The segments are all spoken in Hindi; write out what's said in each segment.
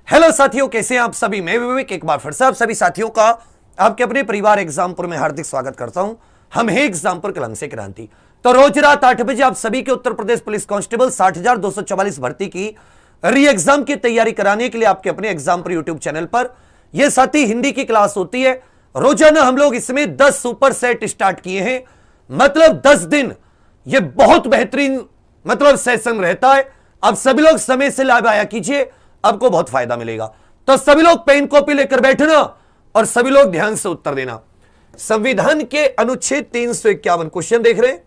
हेलो साथियों, कैसे हैं आप सभी। मैं विवेक एक बार फिर से आप सभी साथियों का आपके अपने परिवार एग्जामपुर में हार्दिक स्वागत करता हूं। हम हैं एग्जामपुर कलंक से क्रांति। तो रोज रात 8 बजे आप सभी के उत्तर प्रदेश पुलिस कांस्टेबल 60,244 भर्ती की री एग्जाम की तैयारी कराने के लिए आपके अपने एग्जामपुर यूट्यूब चैनल पर यह साथी हिंदी की क्लास होती है। रोजाना हम लोग इसमें 10 सुपर सेट स्टार्ट किए हैं, मतलब 10 दिन यह बहुत बेहतरीन सेशन रहता है। अब सभी लोग समय से लाभ आया कीजिए, आपको बहुत फायदा मिलेगा। तो सभी लोग पेन कॉपी लेकर बैठना और सभी लोग ध्यान से उत्तर देना। संविधान के अनुच्छेद 351 क्वेश्चन देख रहे हैं।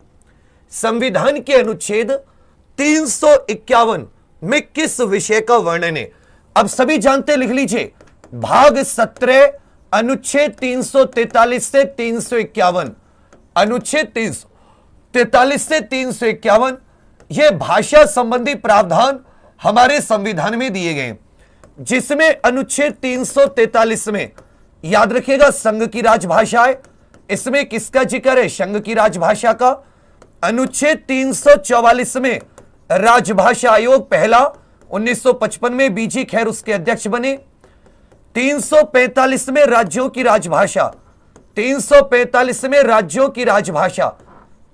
संविधान के अनुच्छेद 351 में किस विषय का वर्णन है? अब सभी जानते, लिख लीजिए। भाग 17 अनुच्छेद 343 से 351, अनुच्छेद 343 से 351 यह भाषा संबंधी प्रावधान हमारे संविधान में दिए गए, जिसमें अनुच्छेद 343 में याद रखिएगा संघ की राजभाषा है। इसमें किसका जिक्र है? संघ की राजभाषा का। अनुच्छेद 344 में राजभाषा आयोग पहला 1955 में बीजी खैर उसके अध्यक्ष बने। 345 में राज्यों की राजभाषा, 345 में राज्यों की राजभाषा,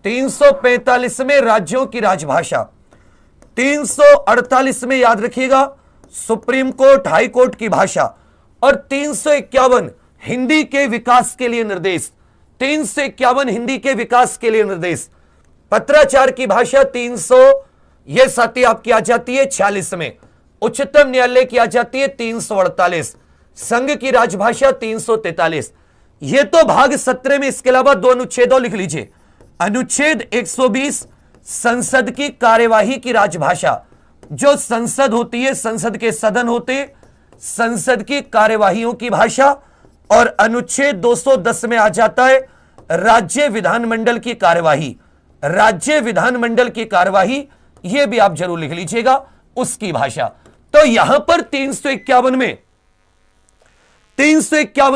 345 में राज्यों की राजभाषा, 348 में याद रखिएगा सुप्रीम कोर्ट हाई कोर्ट की भाषा, और 351 हिंदी के विकास के लिए निर्देश, 351 हिंदी के विकास के लिए निर्देश। पत्राचार की भाषा 300 यह साथी आपकी आ जाती है 46 में। उच्चतम न्यायालय की आ जाती है 348। संघ की राजभाषा 343। यह तो भाग 17 में। इसके अलावा दो अनुच्छेद लिख लीजिए। अनुच्छेद 120 संसद की कार्यवाही की राजभाषा, जो संसद होती है, संसद के सदन होते, संसद की कार्यवाहियों की भाषा। और अनुच्छेद 210 में आ जाता है राज्य विधानमंडल की कार्यवाही, राज्य विधानमंडल की कार्यवाही, यह भी आप जरूर लिख लीजिएगा, उसकी भाषा। तो यहां पर 351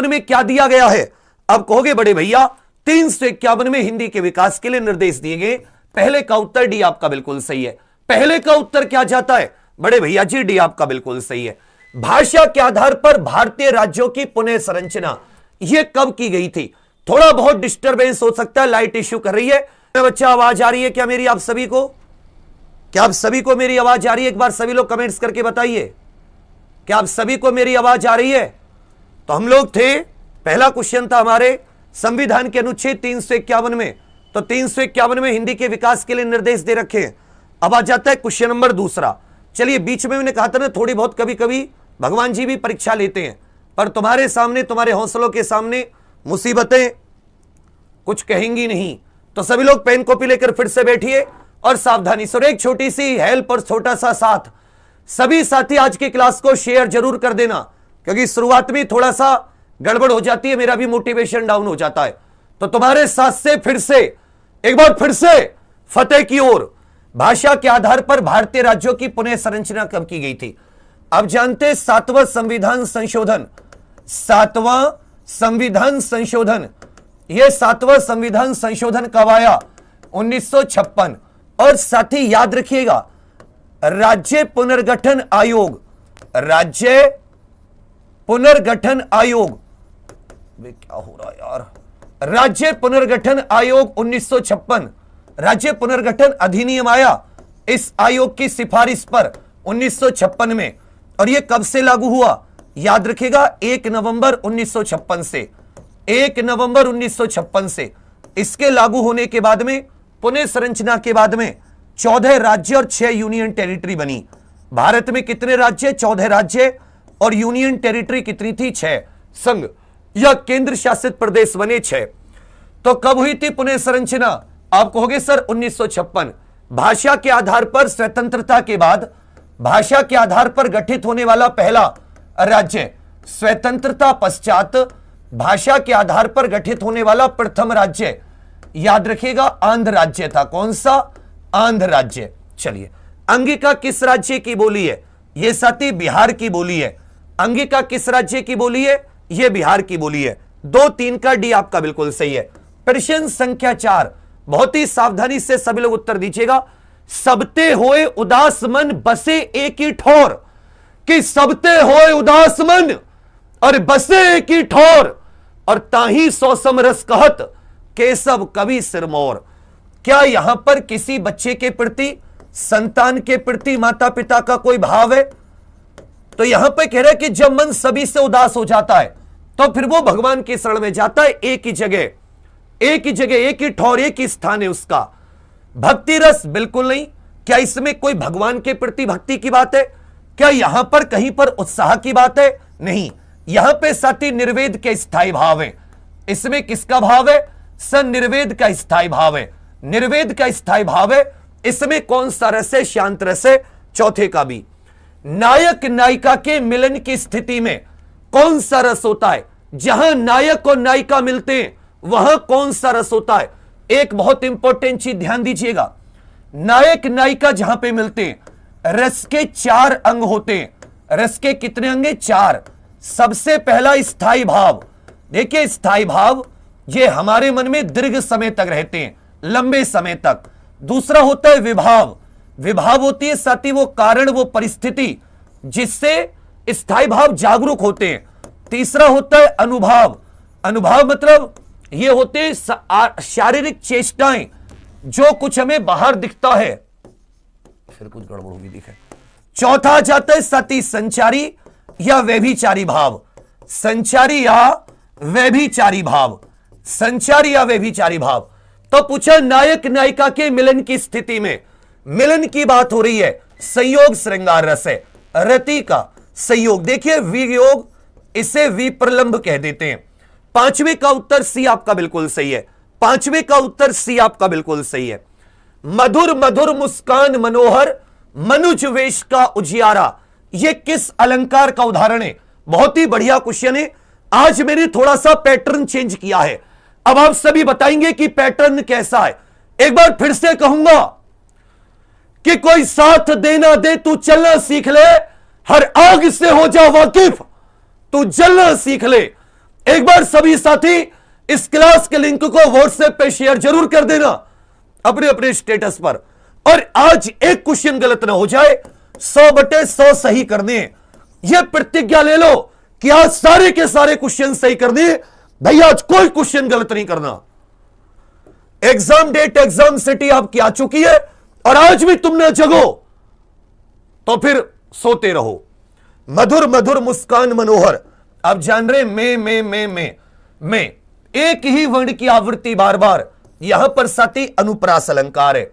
में क्या दिया गया है? अब कहोगे बड़े भैया 351 में हिंदी के विकास के लिए निर्देश दिए गए। पहले का उत्तर डी आपका बिल्कुल सही है। पहले का उत्तर क्या जाता है बड़े भैया जी? डी आपका बिल्कुल सही है। भाषा के आधार पर भारतीय राज्यों की पुनः संरचना यह कब की गई थी? थोड़ा बहुत डिस्टरबेंस हो सकता है, लाइट इश्यू कर रही है। बच्चा आवाज आ रही है क्या मेरी आप सभी को? क्या आप सभी को मेरी आवाज आ रही है? एक बार सभी लोग कमेंट्स करके बताइए, क्या आप सभी को मेरी आवाज आ रही है? तो हम लोग थे, पहला क्वेश्चन था हमारे संविधान के अनुच्छेद 351 में, तो 351 में हिंदी के विकास के लिए निर्देश दे रखे हैं। अब आ जाता है क्वेश्चन नंबर दूसरा। चलिए, बीच में मैंने कहा था ना थोड़ी बहुत कभी कभी भगवान जी भी परीक्षा लेते हैं, पर तुम्हारे सामने, तुम्हारे हौसलों के सामने मुसीबतें कुछ कहेंगी नहीं। तो सभी लोग पेन कॉपी लेकर फिर से बैठिए और सावधानी से, एक छोटी सी हेल्प और छोटा सा साथ, सभी साथी आज की क्लास को शेयर जरूर कर देना, क्योंकि शुरुआत में थोड़ा सा गड़बड़ हो जाती है, मेरा भी मोटिवेशन डाउन हो जाता है। तो तुम्हारे साथ से फिर से एक बार फिर से फतेह की ओर। भाषा के आधार पर भारतीय राज्यों की पुनः संरचना कब की गई थी? अब जानते 7वां संविधान संशोधन, 7वां संविधान संशोधन, यह 7वां संविधान संशोधन कब आया? 1956। और साथी याद रखिएगा राज्य पुनर्गठन आयोग, राज्य पुनर्गठन आयोग, क्या हो रहा है यार, राज्य पुनर्गठन आयोग 1956, राज्य पुनर्गठन अधिनियम आया इस आयोग की सिफारिश पर 1956 में। और यह कब से लागू हुआ? याद रखिएगा 1 नवंबर 1956 से, 1 नवंबर 1956 से। इसके लागू होने के बाद में, पुनः संरचना के बाद में 14 राज्य और 6 यूनियन टेरिटरी बनी। भारत में कितने राज्य? 14 राज्य, और यूनियन टेरिटरी कितनी थी? 6। संघ या केंद्र शासित प्रदेश बने 6। तो कब हुई थी पुनः संरचना? आप कहोगे सर 1956। भाषा के आधार पर स्वतंत्रता के बाद, भाषा के आधार पर गठित होने वाला पहला राज्य, स्वतंत्रता पश्चात भाषा के आधार पर गठित होने वाला प्रथम राज्य, याद रखिएगा आंध्र राज्य था। कौन सा? आंध्र राज्य। चलिए, अंगिका किस राज्य की बोली है? यह साथी बिहार की बोली है। अंगिका किस राज्य की बोली है? यह बिहार की बोली है। 2, 3 का डी आपका बिल्कुल सही है। प्रश्न संख्या 4, बहुत ही सावधानी से सभी लोग उत्तर दीजिएगा। सबते होए उदास मन बसे एक ही ठोर, कि सबते होए उदास मन और बसे की ठोर, और ताही सौ समरस कहत केशव कवि सिरमौर। क्या यहां पर किसी बच्चे के प्रति, संतान के प्रति माता पिता का कोई भाव है? तो यहां पर कह रहा है कि जब मन सभी से उदास हो जाता है तो फिर वो भगवान की शरण में जाता है। एक ही जगह, एक ही जगह, एक ही ठौर, एक ही स्थान है उसका। भक्ति रस बिल्कुल नहीं। क्या इसमें कोई भगवान के प्रति भक्ति की बात है? क्या यहां पर कहीं पर उत्साह की बात है? नहीं। यहां पे साथी निर्वेद के स्थायी भाव है। इसमें किसका भाव है? सन निर्वेद का स्थायी भाव है। निर्वेद का स्थायी भाव है। इसमें कौन सा रस है? शांत रस है। चौथे का भी नायक नायिका के मिलन की स्थिति में कौन सा रस होता है? जहां नायक और नायिका मिलते हैं वहां कौन सा रस होता है? एक बहुत इंपॉर्टेंट चीज ध्यान दीजिएगा। नायक नायिका जहां पे मिलते हैं, रस के 4 अंग होते हैं। रस के कितने अंग हैं? 4। सबसे पहला स्थायी भाव। देखिए, स्थायी भाव ये हमारे मन में दीर्घ समय तक रहते हैं, लंबे समय तक। दूसरा होता है विभाव। विभाव होती है साथी वो कारण, वो परिस्थिति जिससे स्थायी भाव जागरूक होते हैं। तीसरा होता है अनुभाव। अनुभाव मतलब ये होते हैं शारीरिक चेष्टाएं, जो कुछ हमें बाहर दिखता है। फिर कुछ गड़बड़ होगी दिखे। चौथा जाता है साथी संचारी या व्यभिचारी भाव। संचारी या व्यभिचारी भाव। संचारी या व्यभिचारी भाव। तो पूछा नायक नायिका के मिलन की स्थिति में, मिलन की बात हो रही है, संयोग श्रृंगार रस है, रति का संयोग। देखिए वियोग, इसे विप्रलंब कह देते हैं। 5वें का उत्तर सी आपका बिल्कुल सही है। 5वें का उत्तर सी आपका बिल्कुल सही है। मधुर मधुर मुस्कान मनोहर, मनुज वेश का उजियारा, यह किस अलंकार का उदाहरण है? बहुत ही बढ़िया क्वेश्चन है। आज मैंने थोड़ा सा पैटर्न चेंज किया है। अब आप सभी बताएंगे कि पैटर्न कैसा है। एक बार फिर से कहूंगा कि कोई साथ देना दे, तू चलना सीख ले, हर आग से हो जा वाकिफ, तू जलना सीख ले। एक बार सभी साथी इस क्लास के लिंक को व्हाट्सएप पे शेयर जरूर कर देना अपने अपने स्टेटस पर। और आज एक क्वेश्चन गलत ना हो जाए, 100/100 सही करने। यह प्रतिज्ञा ले लो कि आज सारे के सारे क्वेश्चन सही करने। भैया आज कोई क्वेश्चन गलत नहीं करना। एग्जाम डेट, एग्जाम सिटी आपकी आ चुकी है और आज भी तुम ना जगो तो फिर सोते रहो। मधुर मधुर मुस्कान मनोहर, आप जान रहे में एक ही वर्ण की आवृत्ति बार बार, यहां पर साथी अनुप्रास अलंकार है।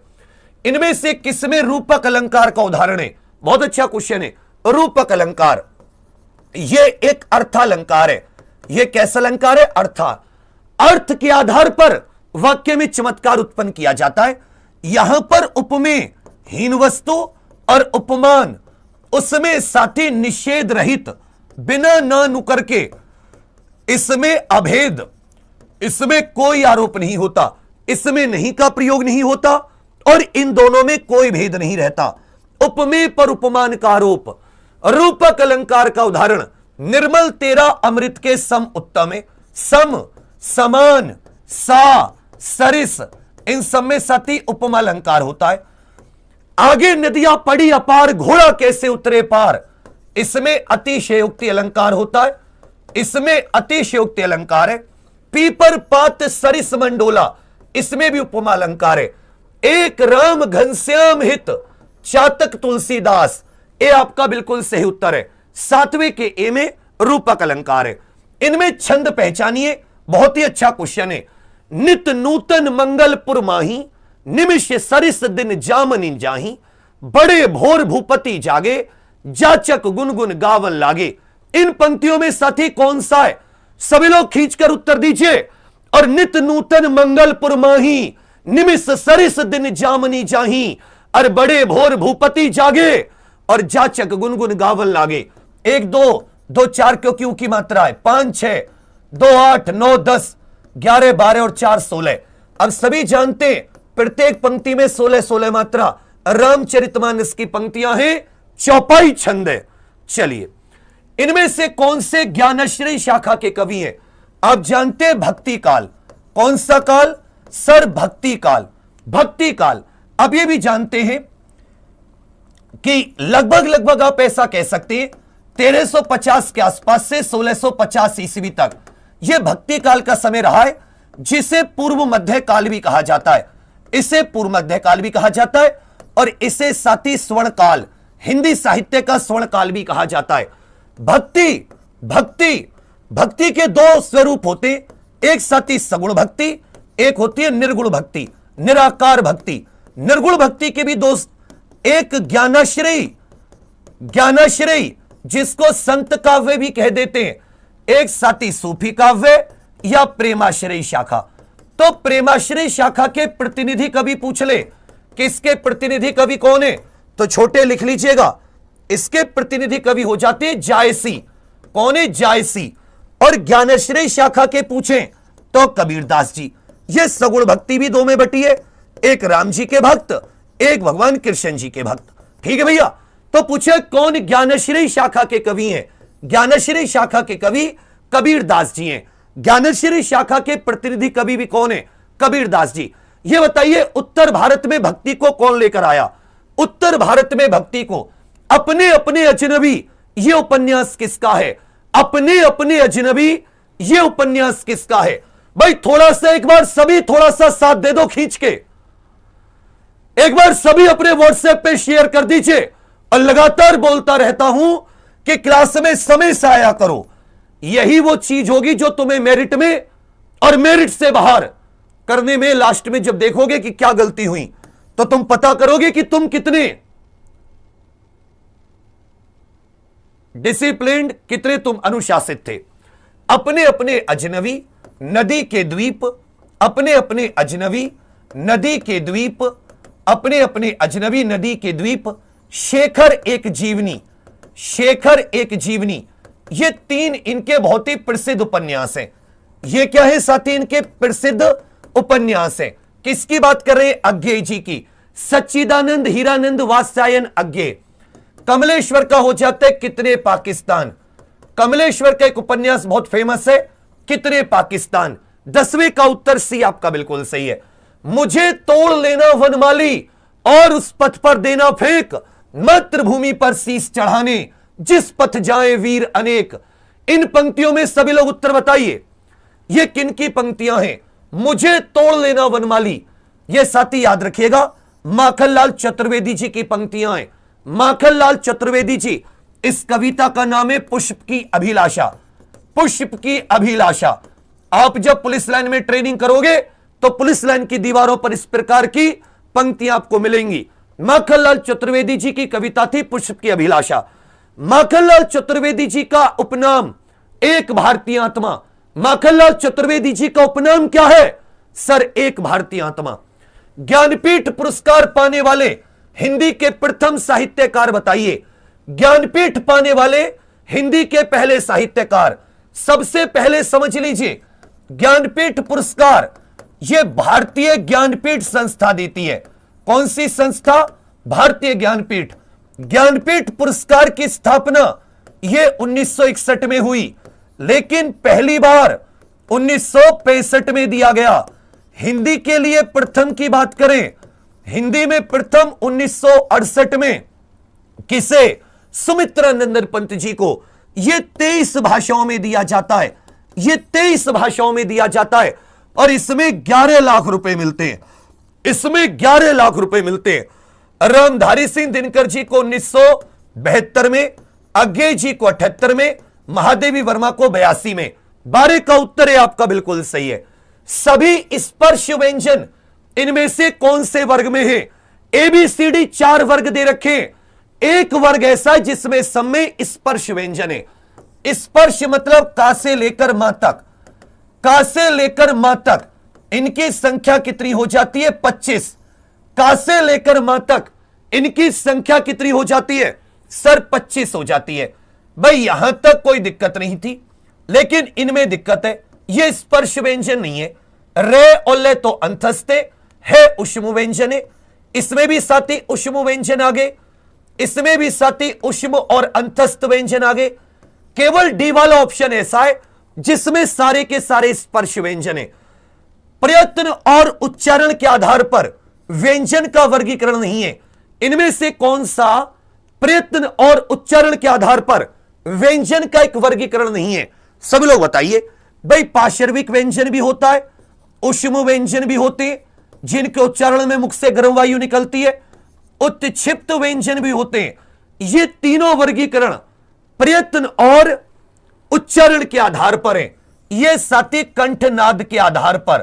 इनमें से किसमें रूपक अलंकार का उदाहरण है? बहुत अच्छा क्वेश्चन है। रूपक अलंकार यह एक अर्थालंकार है। यह कैसा अलंकार है? अर्था। अर्थ के आधार पर वाक्य में चमत्कार उत्पन्न किया जाता है। यहां पर उपमेय, हीन वस्तु और उपमान, उसमें साथी निषेध रहित, बिना ना नुकर के, इसमें अभेद, इसमें कोई आरोप नहीं होता, इसमें नहीं का प्रयोग नहीं होता और इन दोनों में कोई भेद नहीं रहता। उपमेय पर उपमान का आरोप। रूपक अलंकार का उदाहरण, निर्मल तेरा अमृत के सम उत्तम है। सम, समान, सा, सरिस, इन सब में साथी उपमा अलंकार होता है। आगे नदियां पड़ी अपार, घोड़ा कैसे उतरे पार, इसमें अतिशयोक्ति अलंकार होता है। इसमें अतिशयोक्ति अलंकार है। पीपर पात सरिस मंडोला, इसमें भी उपमा अलंकार है। एक राम घनश्याम हित, चातक तुलसीदास, ये आपका बिल्कुल सही उत्तर है। 7वें के ए में रूपक अलंकार है। इनमें छंद पहचानिए, बहुत ही अच्छा क्वेश्चन है। नित नूतन मंगलपुर माही, निमिष सरिस दिन जामनी जाही, बड़े भोर भूपति जागे, जाचक गुनगुन गावन लागे। इन पंक्तियों में साथी कौन सा है? सभी लोग खींचकर उत्तर दीजिए। और नित नूतन मंगलपुर माही, निमिष सरिस दिन जामनी जाही, और बड़े भोर भूपति जागे और जाचक गुनगुन गावन लागे। 1 2 2 4 क्यों की मात्रा है? 5 6 2 8 9 10 11 12 और 4 16। अब सभी जानते हैं प्रत्येक पंक्ति में 16 मात्रा। रामचरितमानस की पंक्तियां हैं, चौपाई छंद है। चलिए, इनमें से कौन से ज्ञानश्री शाखा के कवि हैं? आप जानते हैं भक्ति काल। कौन सा काल सर? भक्ति काल। भक्ति काल। अब ये भी जानते हैं कि लगभग आप ऐसा कह सकते हैं 1350 के आसपास से 1650 ईस्वी तक यह भक्ति काल का समय रहा है, जिसे पूर्व मध्य काल भी कहा जाता है। इसे पूर्व मध्य काल भी कहा जाता है और इसे साथ ही स्वर्ण काल, हिंदी साहित्य का स्वर्ण काल भी कहा जाता है। भक्ति भक्ति भक्ति के दो स्वरूप होते, एक साथ ही सगुण भक्ति, एक होती है निर्गुण भक्ति, निराकार भक्ति। निर्गुण भक्ति के भी दो, एक ज्ञानाश्रयी, ज्ञानाश्रयी जिसको संत काव्य भी कह देते हैं, एक साथी सूफी काव्य या प्रेमाश्रयी शाखा। तो प्रेमाश्रयी शाखा के प्रतिनिधि कवि पूछ ले कि इसके प्रतिनिधि कवि कौन है, तो छोटे लिख लीजिएगा, इसके प्रतिनिधि कवि हो जाते हैं जायसी। कौन है? जायसी। और ज्ञानाश्रयी शाखा के पूछें तो कबीरदास जी। ये सगुण भक्ति भी दो में बटी है, एक राम जी के भक्त, एक भगवान कृष्ण जी के भक्त। ठीक है भैया। तो पूछे कौन ज्ञानाश्रयी शाखा के कवि हैं? ज्ञानाश्रयी शाखा के कवि कबीरदास जी हैं। ज्ञानाश्रयी शाखा के प्रतिनिधि कवि भी कौन है? कबीरदास जी। ये बताइए उत्तर भारत में भक्ति को कौन लेकर आया? उत्तर भारत में भक्ति को अपने अपने अजनबी, ये उपन्यास किसका है? अपने अपने अजनबी, ये उपन्यास किसका है? भाई थोड़ा सा एक बार सभी थोड़ा सा साथ दे दो खींच के, एक बार सभी अपने व्हाट्सएप पे शेयर कर दीजिए। और लगातार बोलता रहता हूं कि क्लास में समय से आया करो। यही वो चीज होगी जो तुम्हें मेरिट में और मेरिट से बाहर करने में लास्ट में जब देखोगे कि क्या गलती हुई तो तुम पता करोगे कि तुम कितने डिसिप्लिन्ड, कितने तुम अनुशासित थे। अपने अपने अजनबी नदी के द्वीप, अपने अपने अजनबी नदी के द्वीप, अपने अपने अजनबी नदी के द्वीप, शेखर एक जीवनी, शेखर एक जीवनी, ये तीन इनके बहुत ही प्रसिद्ध उपन्यास हैं। ये क्या है साथी? इनके प्रसिद्ध उपन्यास हैं। किसकी बात कर रहे हैं? अज्ञेय जी की। सच्चिदानंद हीरानंद वात्स्यायन अज्ञेय। कमलेश्वर का हो जाता है कितने पाकिस्तान। कमलेश्वर का एक उपन्यास बहुत फेमस है, कितने पाकिस्तान। 10वें का उत्तर सी आपका बिल्कुल सही है। मुझे तोड़ लेना वनमाली और उस पथ पर देना फेंक, मातृभूमि पर शीश चढ़ाने जिस पथ जाए वीर अनेक। इन पंक्तियों में सभी लोग उत्तर बताइए, ये किन की पंक्तियां हैं? मुझे तोड़ लेना वनमाली, ये साथी याद रखिएगा माखनलाल चतुर्वेदी जी की पंक्तियां हैं। माखनलाल चतुर्वेदी जी, इस कविता का नाम है पुष्प की अभिलाषा। पुष्प की अभिलाषा। आप जब पुलिस लाइन में ट्रेनिंग करोगे तो पुलिस लाइन की दीवारों पर इस प्रकार की पंक्तियां आपको मिलेंगी। माखनलाल चतुर्वेदी जी की कविता थी पुष्प की अभिलाषा। माखनलाल चतुर्वेदी जी का उपनाम एक भारतीय आत्मा। माखनलाल चतुर्वेदी जी का उपनाम क्या है सर? एक भारतीय आत्मा। ज्ञानपीठ पुरस्कार पाने वाले हिंदी के प्रथम साहित्यकार बताइए। ज्ञानपीठ पाने वाले हिंदी के पहले साहित्यकार। सबसे पहले समझ लीजिए, ज्ञानपीठ पुरस्कार यह भारतीय ज्ञानपीठ संस्था देती है। कौन सी संस्था? भारतीय ज्ञानपीठ। ज्ञानपीठ पुरस्कार की स्थापना यह 1961 में हुई, लेकिन पहली बार 1965 में दिया गया। हिंदी के लिए प्रथम की बात करें, हिंदी में प्रथम 1968 में किसे? सुमित्रा नंदन पंत जी को। यह 23 भाषाओं में दिया जाता है, यह 23 भाषाओं में दिया जाता है और इसमें 11 लाख रुपए मिलते हैं। इसमें 11 लाख रुपए मिलते हैं। रामधारी सिंह दिनकर जी को 1972 में, अज्ञेय जी को 78 में, महादेवी वर्मा को 82 में। 12 का उत्तर है आपका बिल्कुल सही है। सभी स्पर्श व्यंजन इनमें से कौन से वर्ग में है? एबीसीडी 4 वर्ग दे रखे, एक वर्ग ऐसा है जिसमें सब में स्पर्श व्यंजन है। स्पर्श मतलब का से लेकर मां तक, का से लेकर मां तक इनकी संख्या कितनी हो जाती है? 25। का से लेकर मां तक इनकी संख्या कितनी हो जाती है सर? 25 हो जाती है। भाई यहां तक कोई दिक्कत नहीं थी, लेकिन इनमें दिक्कत है। यह स्पर्श व्यंजन नहीं है। रे और ले तो अंतस्ते है, उष्म व्यंजन है। इसमें भी साथी उष्म व्यंजन आगे, इसमें भी साथी उष्म और अंतस्थ व्यंजन आगे। केवल डी वाला ऑप्शन ऐसा है जिसमें सारे के सारे स्पर्श व्यंजन है। प्रयत्न और उच्चारण के आधार पर व्यंजन का वर्गीकरण नहीं है। इनमें से कौन सा प्रयत्न और उच्चारण के आधार पर व्यंजन का एक वर्गीकरण नहीं है। सभी लोग बताइए भाई, पार्श्विक व्यंजन भी होता है, ऊष्म व्यंजन भी होते हैं जिनके उच्चारण में मुख से गर्म वायु निकलती है, उत्क्षिप्त व्यंजन भी होते हैं। ये तीनों वर्गीकरण प्रयत्न और उच्चारण के आधार पर है। ये साथी कंठ नाद के आधार पर,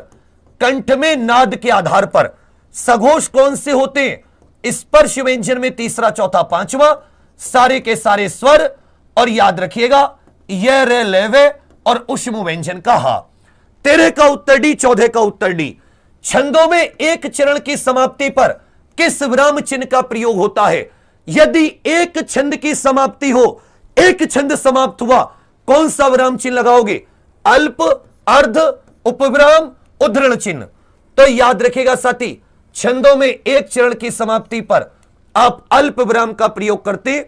कंठ में नाद के आधार पर सघोष कौन से होते हैं? स्पर्श व्यंजन में तीसरा, चौथा, पांचवा, सारे के सारे स्वर। और याद रखिएगा ये रे लेवे और ऊष्म व्यंजन का हा। 13 का उत्तर डी, 14 का उत्तर डी। छंदों में एक चरण की समाप्ति पर किस विराम चिन्ह का प्रयोग होता है? यदि एक छंद की समाप्ति हो, एक छंद समाप्त हुआ, कौन सा विराम चिन्ह लगाओगे? अल्प, अर्ध, उपविराम, उद्धरण चिन्ह। तो याद रखिएगा साथी, छंदों में एक चरण की समाप्ति पर आप अल्प विराम का प्रयोग करते,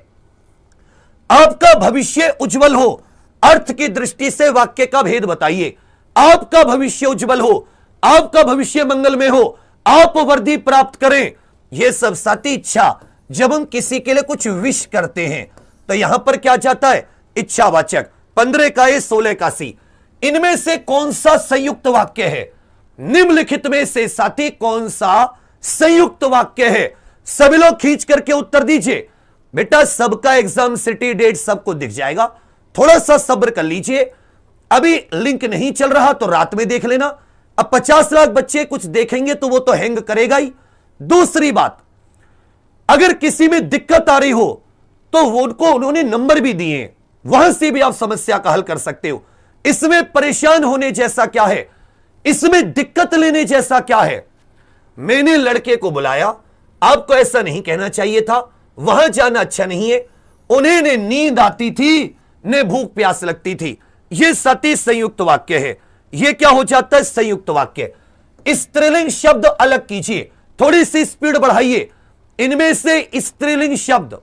आपका भविष्य उज्जवल हो। अर्थ की दृष्टि से वाक्य का भेद बताइए। आपका भविष्य उज्जवल हो, आपका भविष्य मंगलमय हो, आप वृद्धि प्राप्त करें। यह सब साथी इच्छा, जब हम किसी के लिए कुछ विश करते हैं तो यहां पर क्या जाता है? इच्छावाचक। 15 का ए, 16 का सी। इनमें से कौन सा संयुक्त वाक्य है? निम्नलिखित में से साथी कौन सा संयुक्त वाक्य है? सभी लोग खींच करके उत्तर दीजिए। बेटा सबका एग्जाम सिटी डेट सबको दिख जाएगा, थोड़ा सा सब्र कर लीजिए। अभी लिंक नहीं चल रहा तो रात में देख लेना। अब 50 लाख बच्चे कुछ देखेंगे तो वो तो हैंग करेगा ही। दूसरी बात, अगर किसी में दिक्कत आ रही हो तो वो उनको उन्होंने नंबर भी दिए, वहां से भी आप समस्या का हल कर सकते हो। इसमें परेशान होने जैसा क्या है? इसमें दिक्कत लेने जैसा क्या है? मैंने लड़के को बुलाया, आपको ऐसा नहीं कहना चाहिए था, वहां जाना अच्छा नहीं है। उन्हें ने नींद आती थी, ने भूख प्यास लगती थी। यह सती संयुक्त वाक्य है। यह क्या हो जाता है? संयुक्त वाक्य। स्त्रीलिंग शब्द अलग कीजिए, थोड़ी सी स्पीड बढ़ाइए। इनमें से स्त्रीलिंग शब्द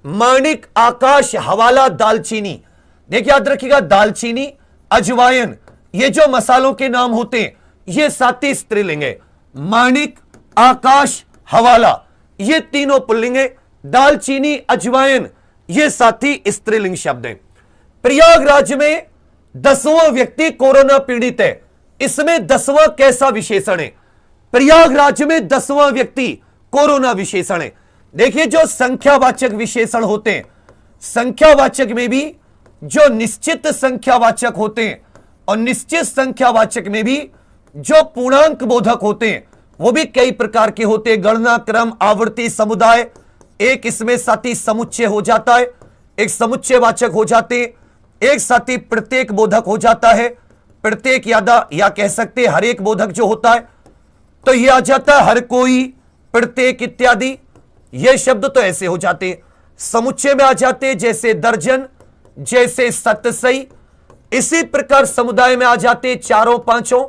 माणिक, आकाश, हवाला, दालचीनी। देखिए याद रखिएगा, दालचीनी, अजवायन, ये जो मसालों के नाम होते हैं ये साथी स्त्रीलिंग है। माणिक, आकाश, हवाला, ये तीनों पुल्लिंग है। दालचीनी, अजवायन, ये साथी स्त्रीलिंग शब्द है। प्रयागराज में 10वां व्यक्ति कोरोना पीड़ित है, इसमें 10वां कैसा विशेषण है? प्रयागराज में 10वां व्यक्ति कोरोना विशेषण है। देखिए जो संख्यावाचक विशेषण होते हैं, संख्यावाचक में भी जो निश्चित संख्यावाचक होते हैं और निश्चित संख्यावाचक में भी जो पूर्णांक बोधक होते हैं वो भी कई प्रकार के होते हैं। गणना, क्रम, आवृत्ति, समुदाय। एक इसमें साथी समुच्चय हो जाता है, एक समुच्चयवाचक हो जाते हैं, एक साथी प्रत्येक बोधक हो जाता है। प्रत्येक या कह सकते हर एक बोधक जो होता है तो यह आ जाता है हर कोई, प्रत्येक इत्यादि। ये शब्द तो ऐसे हो जाते हैं। समुच्चय में आ जाते हैं जैसे दर्जन, जैसे सतसई। इसी प्रकार समुदाय में आ जाते चारों पांचों,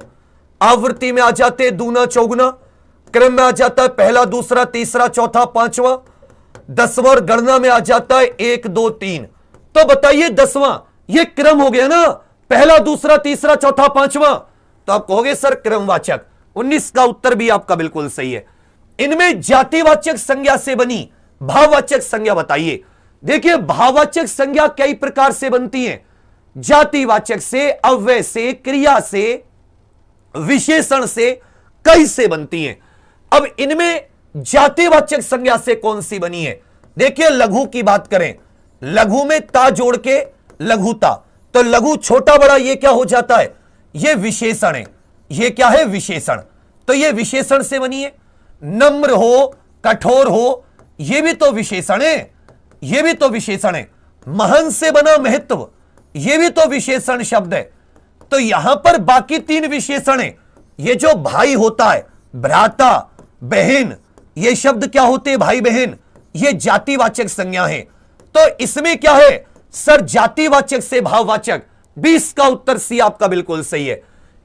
आवृत्ति में आ जाते दूना चौगुना, क्रम में आ जाता है पहला, दूसरा, तीसरा, चौथा, पांचवा, 10वां। और गणना में आ जाता है 1, 2, 3। तो बताइए 10वां ये क्रम हो गया ना, पहला, दूसरा, तीसरा, चौथा, पांचवा। तो आप कहोगे सर क्रमवाचक। 19 का उत्तर भी आपका बिल्कुल सही है। इनमें जातिवाचक संज्ञा से बनी भाववाचक संज्ञा बताइए। देखिए भाववाचक संज्ञा कई प्रकार से बनती है, जातिवाचक से, अव्यय से, क्रिया से, विशेषण से, कई से बनती हैं। अब इनमें जातिवाचक संज्ञा से कौन सी बनी है? देखिए लघु की बात करें, लघु में ता जोड़ के लघुता, तो लघु छोटा बड़ा ये क्या हो जाता है? ये विशेषण है। ये क्या है? विशेषण। तो ये विशेषण से बनी है। नम्र हो, कठोर हो, ये भी तो विशेषण है, ये भी तो विशेषण है। महान से बना महत्व, ये भी तो विशेषण शब्द है। तो यहां पर बाकी 3 विशेषण है। ये जो भाई होता है, भ्राता, बहन, ये शब्द क्या होते हैं? भाई बहन, ये जातिवाचक संज्ञा है। तो इसमें क्या है सर? जातिवाचक से भाववाचक। 20 का उत्तर सी आपका बिल्कुल सही है।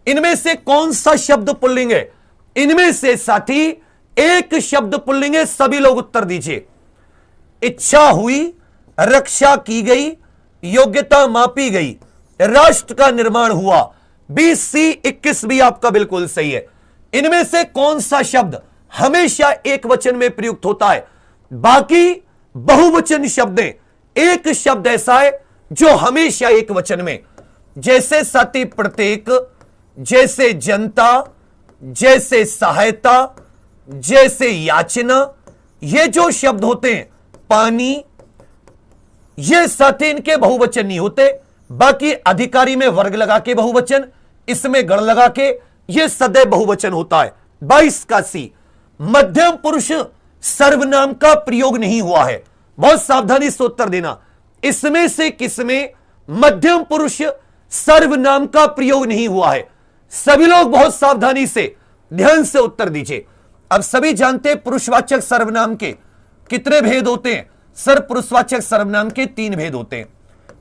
इनमें से कौन सा शब्द पुल्लिंग है? इनमें से साथी एक शब्द पुल्लिंग है। सभी लोग उत्तर दीजिए। इच्छा हुई, रक्षा की गई, योग्यता मापी गई, राष्ट्र का निर्माण हुआ। 20 सी, 21 भी आपका बिल्कुल सही है। इनमें से कौन सा शब्द हमेशा एक वचन में प्रयुक्त होता है? बाकी बहुवचन शब्द हैं। एक शब्द ऐसा है जो हमेशा एक वचन में, जैसे साथी प्रत्येक, जैसे जनता, जैसे सहायता, जैसे याचना, ये जो शब्द होते हैं, पानी, ये साथी इनके बहुवचन नहीं होते। बाकी अधिकारी में वर्ग लगा के बहुवचन, इसमें गण लगा के, ये सदैव बहुवचन होता है। 22 का सी, मध्यम पुरुष सर्वनाम का प्रयोग नहीं हुआ है। बहुत सावधानी से उत्तर देना, इसमें से किसमें मध्यम पुरुष सर्वनाम का प्रयोग नहीं हुआ है? सभी लोग बहुत सावधानी से ध्यान से उत्तर दीजिए। अब सभी जानते हैं पुरुषवाचक सर्वनाम के कितने भेद होते हैं? सर, पुरुषवाचक सर्वनाम के 3 भेद होते हैं।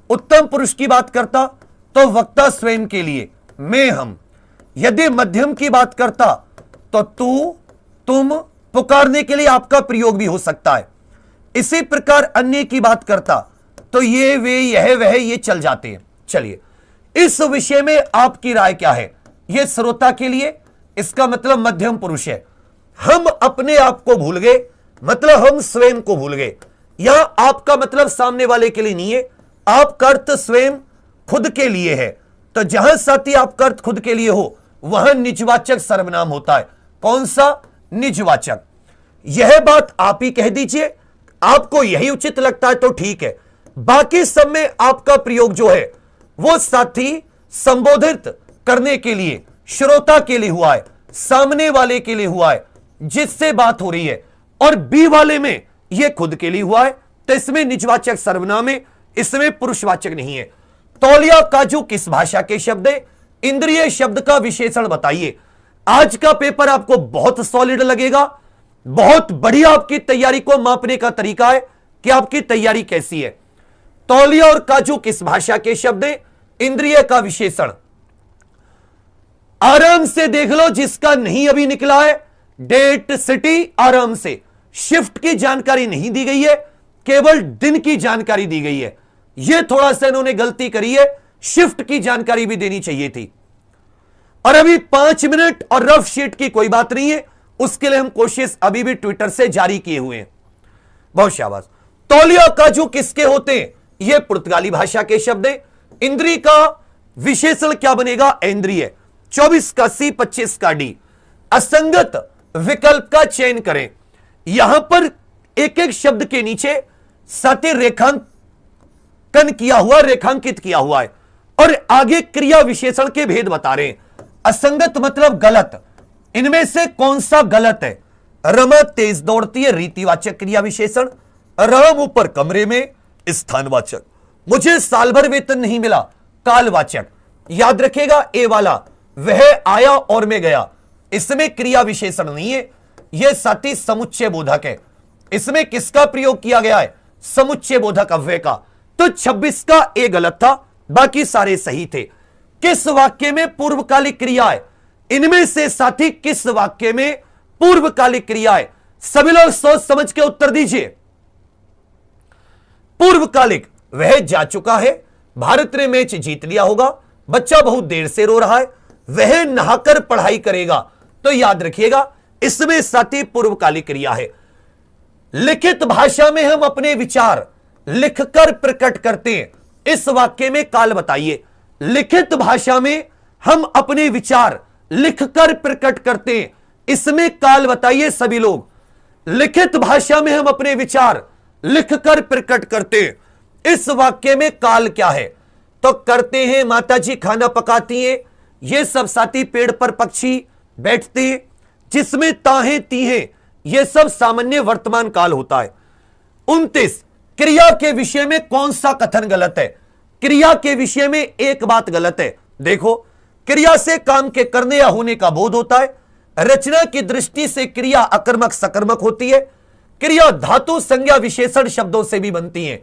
उत्तम पुरुष की बात करता तो वक्ता स्वयं के लिए, मैं, हम। यदि मध्यम की बात करता तो तू, तुम, पुकारने के लिए आपका प्रयोग भी हो सकता है। इसी प्रकार अन्य की बात करता तो ये, वे, यह, वह, ये चल जाते हैं। चलिए, इस विषय में आपकी राय क्या है? यह श्रोता के लिए, इसका मतलब मध्यम पुरुष है। हम अपने आप को भूल गए, मतलब हम स्वयं को भूल गए। यहां आपका मतलब सामने वाले के लिए नहीं है, आपका अर्थ स्वयं खुद के लिए है। तो जहां साथी आपका अर्थ खुद के लिए हो, वहां निजवाचक सर्वनाम होता है। कौन सा? निजवाचक। यह बात आप ही कह दीजिए, आपको यही उचित लगता है तो ठीक है। बाकी सब में आपका प्रयोग जो है वो साथी संबोधित करने के लिए, श्रोता के लिए हुआ है, सामने वाले के लिए हुआ है जिससे बात हो रही है। और बी वाले में यह खुद के लिए हुआ है, तो इसमें निजवाचक सर्वनाम है, इसमें पुरुषवाचक नहीं है। तौलिया काजू किस भाषा के शब्द है? इंद्रिय शब्द का विशेषण बताइए। आज का पेपर आपको बहुत सॉलिड लगेगा। बहुत बढ़िया आपकी तैयारी को मापने का तरीका है कि आपकी तैयारी कैसी है। तौलिया और काजू किस भाषा के शब्द है? इंद्रिय का विशेषण। आराम से देख लो, जिसका नहीं अभी निकला है, डेट, सिटी, आराम से। शिफ्ट की जानकारी नहीं दी गई है, केवल दिन की जानकारी दी गई है। यह थोड़ा सा इन्होंने गलती करी है, शिफ्ट की जानकारी भी देनी चाहिए थी। और अभी 5 मिनट और रफ शीट की कोई बात नहीं है, उसके लिए हम कोशिश अभी भी ट्विटर से जारी किए हुए हैं। बहुत शाबाश। तौलिया काजू किसके होते हैं? यह पुर्तगाली भाषा के शब्द है। इंद्रिय का विशेषण क्या बनेगा? इंद्रिय। 24 का सी, 25 का डी। असंगत विकल्प का चयन करें। यहां पर एक एक शब्द के नीचे साथी रेखांकन किया हुआ, रेखांकित किया हुआ है, और आगे क्रिया विशेषण के भेद बता रहे हैं। असंगत मतलब गलत। इनमें से कौन सा गलत है? रमा तेज दौड़ती है, रीतिवाचक क्रिया विशेषण। राम ऊपर कमरे में, स्थानवाचक। मुझे साल भर वेतन नहीं मिला, कालवाचक। याद रखेगा ए वाला, वह आया और मैं गया, इसमें क्रिया विशेषण नहीं है, यह साथी समुच्चय बोधक है। इसमें किसका प्रयोग किया गया है? समुच्चय बोधक अव्यय का। तो 26 का ए गलत था, बाकी सारे सही थे। किस वाक्य में पूर्वकालिक क्रिया है? इनमें से साथी किस वाक्य में पूर्वकालिक क्रिया है? सभी लोग सोच समझ के उत्तर दीजिए। पूर्वकालिक, वह जा चुका है, भारत ने मैच जीत लिया होगा, बच्चा बहुत देर से रो रहा है, वह नहाकर पढ़ाई करेगा। तो याद रखिएगा, इसमें साथी पूर्वकालिक क्रिया है। लिखित भाषा में हम अपने विचार लिखकर प्रकट करते हैं, इस वाक्य में काल बताइए। लिखित भाषा में हम अपने विचार लिखकर प्रकट करते हैं, इसमें काल बताइए सभी लोग। लिखित भाषा में हम अपने विचार लिखकर प्रकट करते हैं, इस वाक्य में काल क्या है? तो करते हैं, माताजी खाना पकाती हैं, ये सब साथी पेड़ पर पक्षी बैठते हैं, जिसमें ताहें तीहें, ये सब सामान्य वर्तमान काल होता है। 29, क्रिया के विषय में कौन सा कथन गलत है? क्रिया के विषय में एक बात गलत है। देखो, क्रिया से काम के करने या होने का बोध होता है। रचना की दृष्टि से क्रिया अकर्मक सकर्मक होती है। क्रिया धातु संज्ञा विशेषण शब्दों से भी बनती है।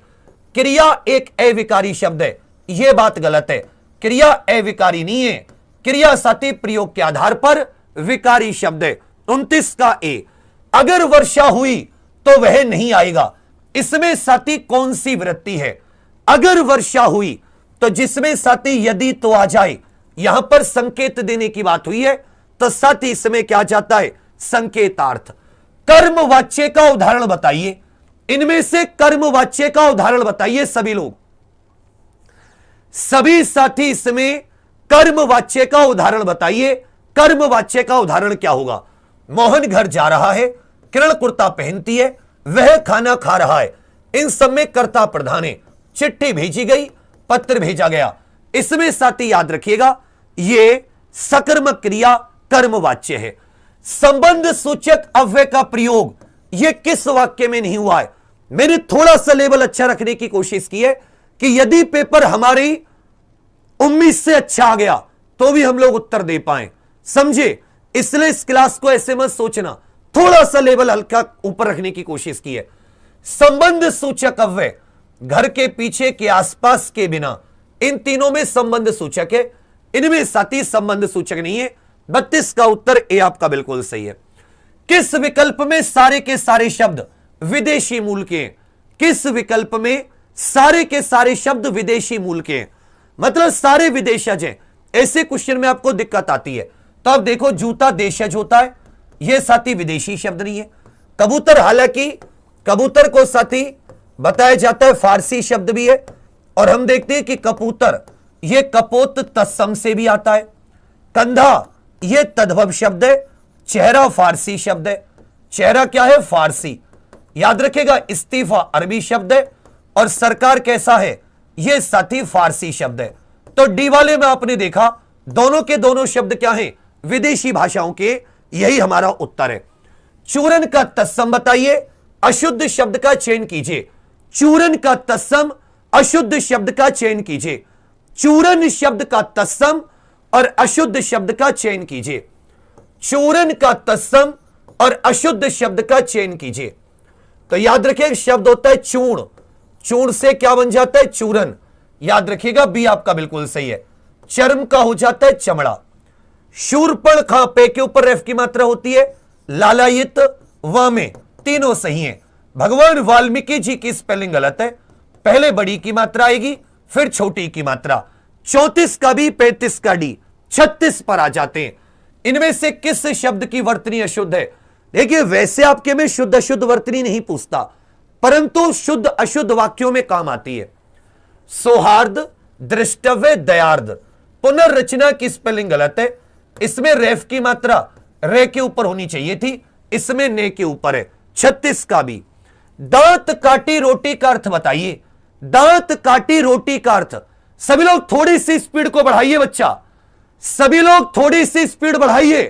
क्रिया एक अविकारी शब्द है, यह बात गलत है। क्रिया अविकारी नहीं है, क्रिया साथी प्रयोग के आधार पर विकारी शब्द है। 29 का ए, अगर वर्षा हुई तो वह नहीं आएगा, इसमें साथी कौन सी वृत्ति है? अगर वर्षा हुई तो जिसमें साथी यदि तो आ जाए, यहां पर संकेत देने की बात हुई है, तो साथी इसमें क्या जाता है? संकेतार्थ। कर्म वाच्य का उदाहरण बताइए, इनमें से कर्म वाच्य का उदाहरण बताइए सभी लोग। सभी साथी इसमें कर्मवाच्य का उदाहरण बताइए। कर्मवाच्य का उदाहरण क्या होगा? मोहन घर जा रहा है, किरण कुर्ता पहनती है, वह खाना खा रहा है। इन सब में कर्ता प्रधान है। चिट्ठी भेजी गई, पत्र भेजा गया। इसमें साथी याद रखिएगा यह सकर्मक क्रिया कर्मवाच्य है। संबंध सूचक अव्यय का प्रयोग यह किस वाक्य में नहीं हुआ है? मैंने थोड़ा सा लेवल अच्छा रखने की कोशिश की है कि यदि पेपर हमारी उम्मीद से अच्छा आ गया तो भी हम लोग उत्तर दे पाए, समझे? इसलिए इस क्लास को ऐसे मत सोचना, थोड़ा सा लेवल हल्का ऊपर रखने की कोशिश की है। संबंध सूचक अव्यय घर के पीछे के आसपास के बिना, इन तीनों में संबंध सूचक है, इनमें साथी संबंध सूचक नहीं है। 32 का उत्तर ए आपका बिल्कुल सही है। किस विकल्प में सारे के सारे शब्द विदेशी मूल के हैं? किस विकल्प में सारे के सारे शब्द विदेशी मूल के हैं? मतलब सारे विदेशज हैं। ऐसे क्वेश्चन में आपको दिक्कत आती है। तो अब देखो, जूता देशज होता है, यह साथी विदेशी शब्द नहीं है। कबूतर, हालांकि कबूतर को साथी बताया जाता है फारसी शब्द भी है, और हम देखते हैं कि कबूतर यह कपोत तत्सम से भी आता है। कंधा यह तद्भव शब्द है। चेहरा फारसी शब्द है। चेहरा क्या है? फारसी। याद रखेगा, इस्तीफा अरबी शब्द है, और सरकार कैसा है? यह साथी फारसी शब्द है। तो डी वाले में आपने देखा दोनों के दोनों शब्द क्या हैं? विदेशी भाषाओं के। यही हमारा उत्तर है। चूरन का तत्सम बताइए, अशुद्ध शब्द का चयन कीजिए। चूरन का तत्सम अशुद्ध शब्द का चयन कीजिए। चूरन शब्द का तत्सम और अशुद्ध शब्द का चयन कीजिए। चूरन का तत्सम और अशुद्ध शब्द का चयन कीजिए। तो याद रखिए, शब्द होता है चूर्ण, चूर्ण से क्या बन जाता है? चूरन। याद रखिएगा बी आपका बिल्कुल सही है। चर्म का हो जाता है चमड़ा। शूरपण खा, पे के ऊपर रेफ की मात्रा होती है। लालायित व में, तीनों सही हैं। भगवान वाल्मीकि जी की स्पेलिंग गलत है। पहले बड़ी की मात्रा आएगी, फिर छोटी की मात्रा। 34 का बी, 35 का डी, 36 पर आ जाते हैं। इनमें से किस शब्द की वर्तनी अशुद्ध है? देखिए, वैसे आपके में शुद्ध अशुद्ध वर्तनी नहीं पूछता, परंतु शुद्ध अशुद्ध वाक्यों में काम आती है। सौहार्द, दृष्टव्य, दयार्द। पुनर्रचना की स्पेलिंग गलत है। इसमें रेफ की मात्रा रे के ऊपर होनी चाहिए थी, इसमें ने के ऊपर है। 36 का भी। दांत काटी रोटी का अर्थ बताइए। दांत काटी रोटी का अर्थ। सभी लोग थोड़ी सी स्पीड को बढ़ाइए बच्चा, सभी लोग थोड़ी सी स्पीड बढ़ाइए।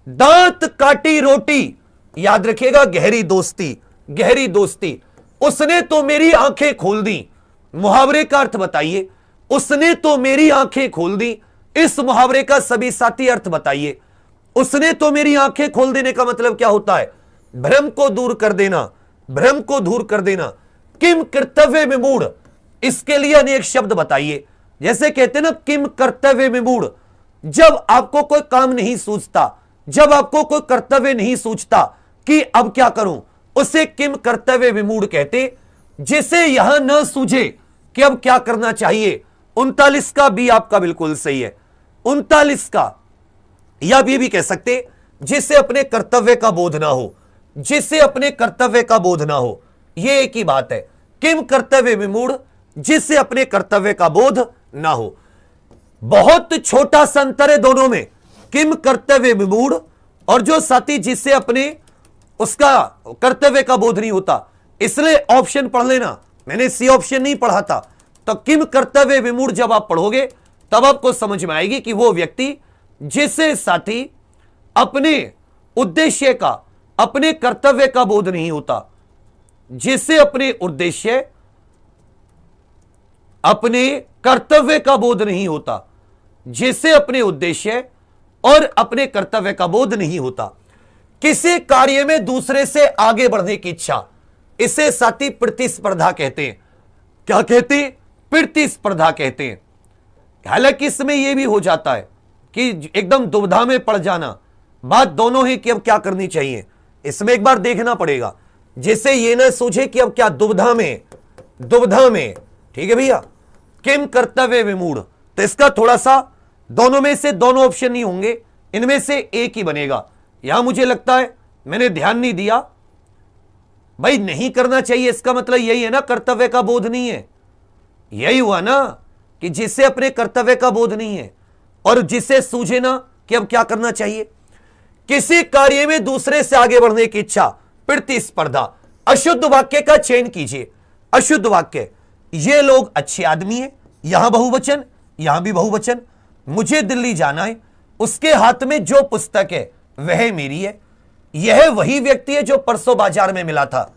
दांत काटी रोटी, याद रखिएगा गहरी दोस्ती, गहरी दोस्ती। उसने तो मेरी आंखें खोल दी, मुहावरे का अर्थ बताइए। उसने तो मेरी आंखें खोल दी, इस मुहावरे का सभी साथी अर्थ बताइए। उसने तो मेरी आंखें खोल देने का मतलब क्या होता है? भ्रम को दूर कर देना, भ्रम को दूर कर देना। किम कर्तव्य में मूढ़, इसके लिए अनेक शब्द बताइए। जैसे कहते हैं ना, किम कर्तव्य में मूढ़, जब आपको कोई काम नहीं सूझता, जब आपको कोई कर्तव्य नहीं सूझता कि अब क्या करूं, उसे किम कर्तव्य विमूढ़ कहते। जिसे यहां न सूझे कि अब क्या करना चाहिए। 39 का बी आपका बिल्कुल सही है। 39 का, या भी कह सकते, जिसे अपने कर्तव्य का बोध ना हो, जिसे अपने कर्तव्य का बोध ना हो, यह एक ही बात है। किम कर्तव्य विमूढ़, जिसे अपने कर्तव्य का बोध ना हो। बहुत छोटा सा अंतर है दोनों में, किम कर्तव्य विमूढ़ और जो साथी जिससे अपने उसका कर्तव्य का बोध नहीं होता। इसलिए ऑप्शन पढ़ लेना, मैंने सी ऑप्शन नहीं पढ़ा था। तो किम कर्तव्य विमूढ़ जब आप पढ़ोगे तब आपको समझ में आएगी कि वो व्यक्ति जिससे साथी अपने उद्देश्य का, अपने कर्तव्य का बोध नहीं होता, जिससे अपने उद्देश्य, अपने कर्तव्य का बोध नहीं होता, जिससे अपने उद्देश्य और अपने कर्तव्य का बोध नहीं होता। किसी कार्य में दूसरे से आगे बढ़ने की इच्छा, इसे साथी प्रतिस्पर्धा कहते हैं। क्या कहते हैं? प्रतिस्पर्धा कहते हैं। हालांकि इसमें यह भी हो जाता है कि एकदम दुविधा में पड़ जाना। बात दोनों है कि अब क्या करनी चाहिए, इसमें एक बार देखना पड़ेगा, जिससे यह ना सोचे कि अब क्या दुविधा में, दुविधा में। ठीक है भैया। किम कर्तव्य विमूढ़, तो इसका थोड़ा सा दोनों में से दोनों ऑप्शन नहीं होंगे, इनमें से एक ही बनेगा। यहां मुझे लगता है मैंने ध्यान नहीं दिया। भाई नहीं करना चाहिए, इसका मतलब यही है ना, कर्तव्य का बोध नहीं है, यही हुआ ना। कि जिसे अपने कर्तव्य का बोध नहीं है और जिसे सूझे ना कि अब क्या करना चाहिए, किसी कार्य में दूसरे से आगे बढ़ने की इच्छा, प्रतिस्पर्धा, अशुद्ध वाक्य का चयन कीजिए। अशुद्ध वाक्य, ये लोग अच्छे आदमी हैं, यहां बहुवचन, यहां भी बहुवचन, मुझे दिल्ली जाना है, उसके हाथ में जो पुस्तक है वह मेरी है, यह वही व्यक्ति है जो परसों बाजार में मिला था,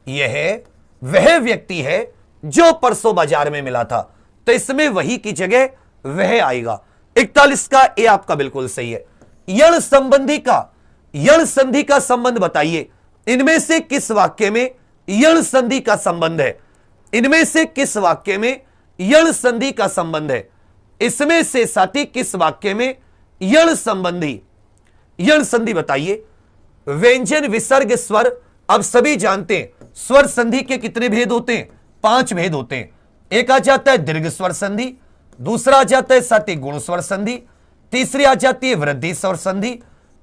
यह वह व्यक्ति है जो परसों बाजार में मिला था, तो इसमें वही की जगह वह आएगा। 41 का ए आपका बिल्कुल सही है। यण संबंधी का, यण संधि का संबंध बताइए, इनमें से किस वाक्य में यण संधि का संबंध है, इनमें से किस वाक्य में यण संधि का संबंध है, इसमें से साथी किस वाक्य में यण संबंधी, यण संधि बताइए। व्यंजन विसर्ग स्वर, अब सभी जानते हैं स्वर संधि के कितने भेद होते हैं, 5 भेद होते हैं। एक आ जाता है दीर्घ स्वर संधि, दूसरा आ जाता है साथी गुण स्वर संधि, तीसरी आ जाती है वृद्धि स्वर संधि,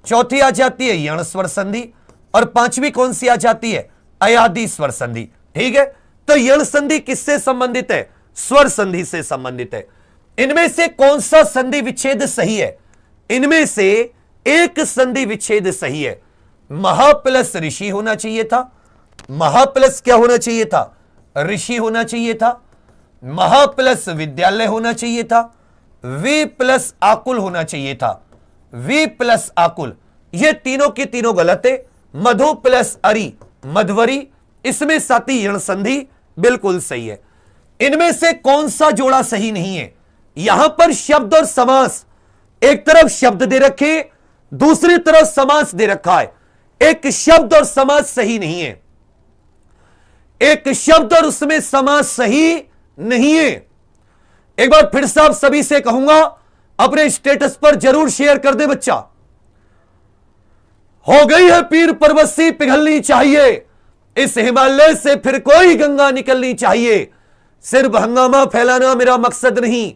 चौथी आ जाती है यण स्वर संधि, और पांचवी कौन सी आ जाती है, अयादि स्वर संधि। ठीक है, तो यण संधि किससे संबंधित है, स्वर संधि से संबंधित है। इनमें से कौन सा संधि विच्छेद सही है, इनमें से एक संधि विच्छेद सही है। महा प्लस ऋषि होना चाहिए था, महा प्लस क्या होना चाहिए था, ऋषि होना चाहिए था, महा प्लस विद्यालय होना चाहिए था, वी प्लस आकुल होना चाहिए था, वी प्लस आकुल, ये तीनों की तीनों गलत है। मधु प्लस अरि, मधवरी, इसमें साथी यण संधि बिल्कुल सही है। इनमें से कौन सा जोड़ा सही नहीं है, यहां पर शब्द और समास, एक तरफ शब्द दे रखे, दूसरी तरफ समास दे रखा है, एक शब्द और समास सही नहीं है, एक शब्द और उसमें समास सही नहीं है। एक बार फिर से आप सभी से कहूंगा, अपने स्टेटस पर जरूर शेयर कर दे बच्चा। हो गई है पीर पर्वत पिघलनी चाहिए, इस हिमालय से फिर कोई गंगा निकलनी चाहिए। सिर्फ हंगामा फैलाना मेरा मकसद नहीं,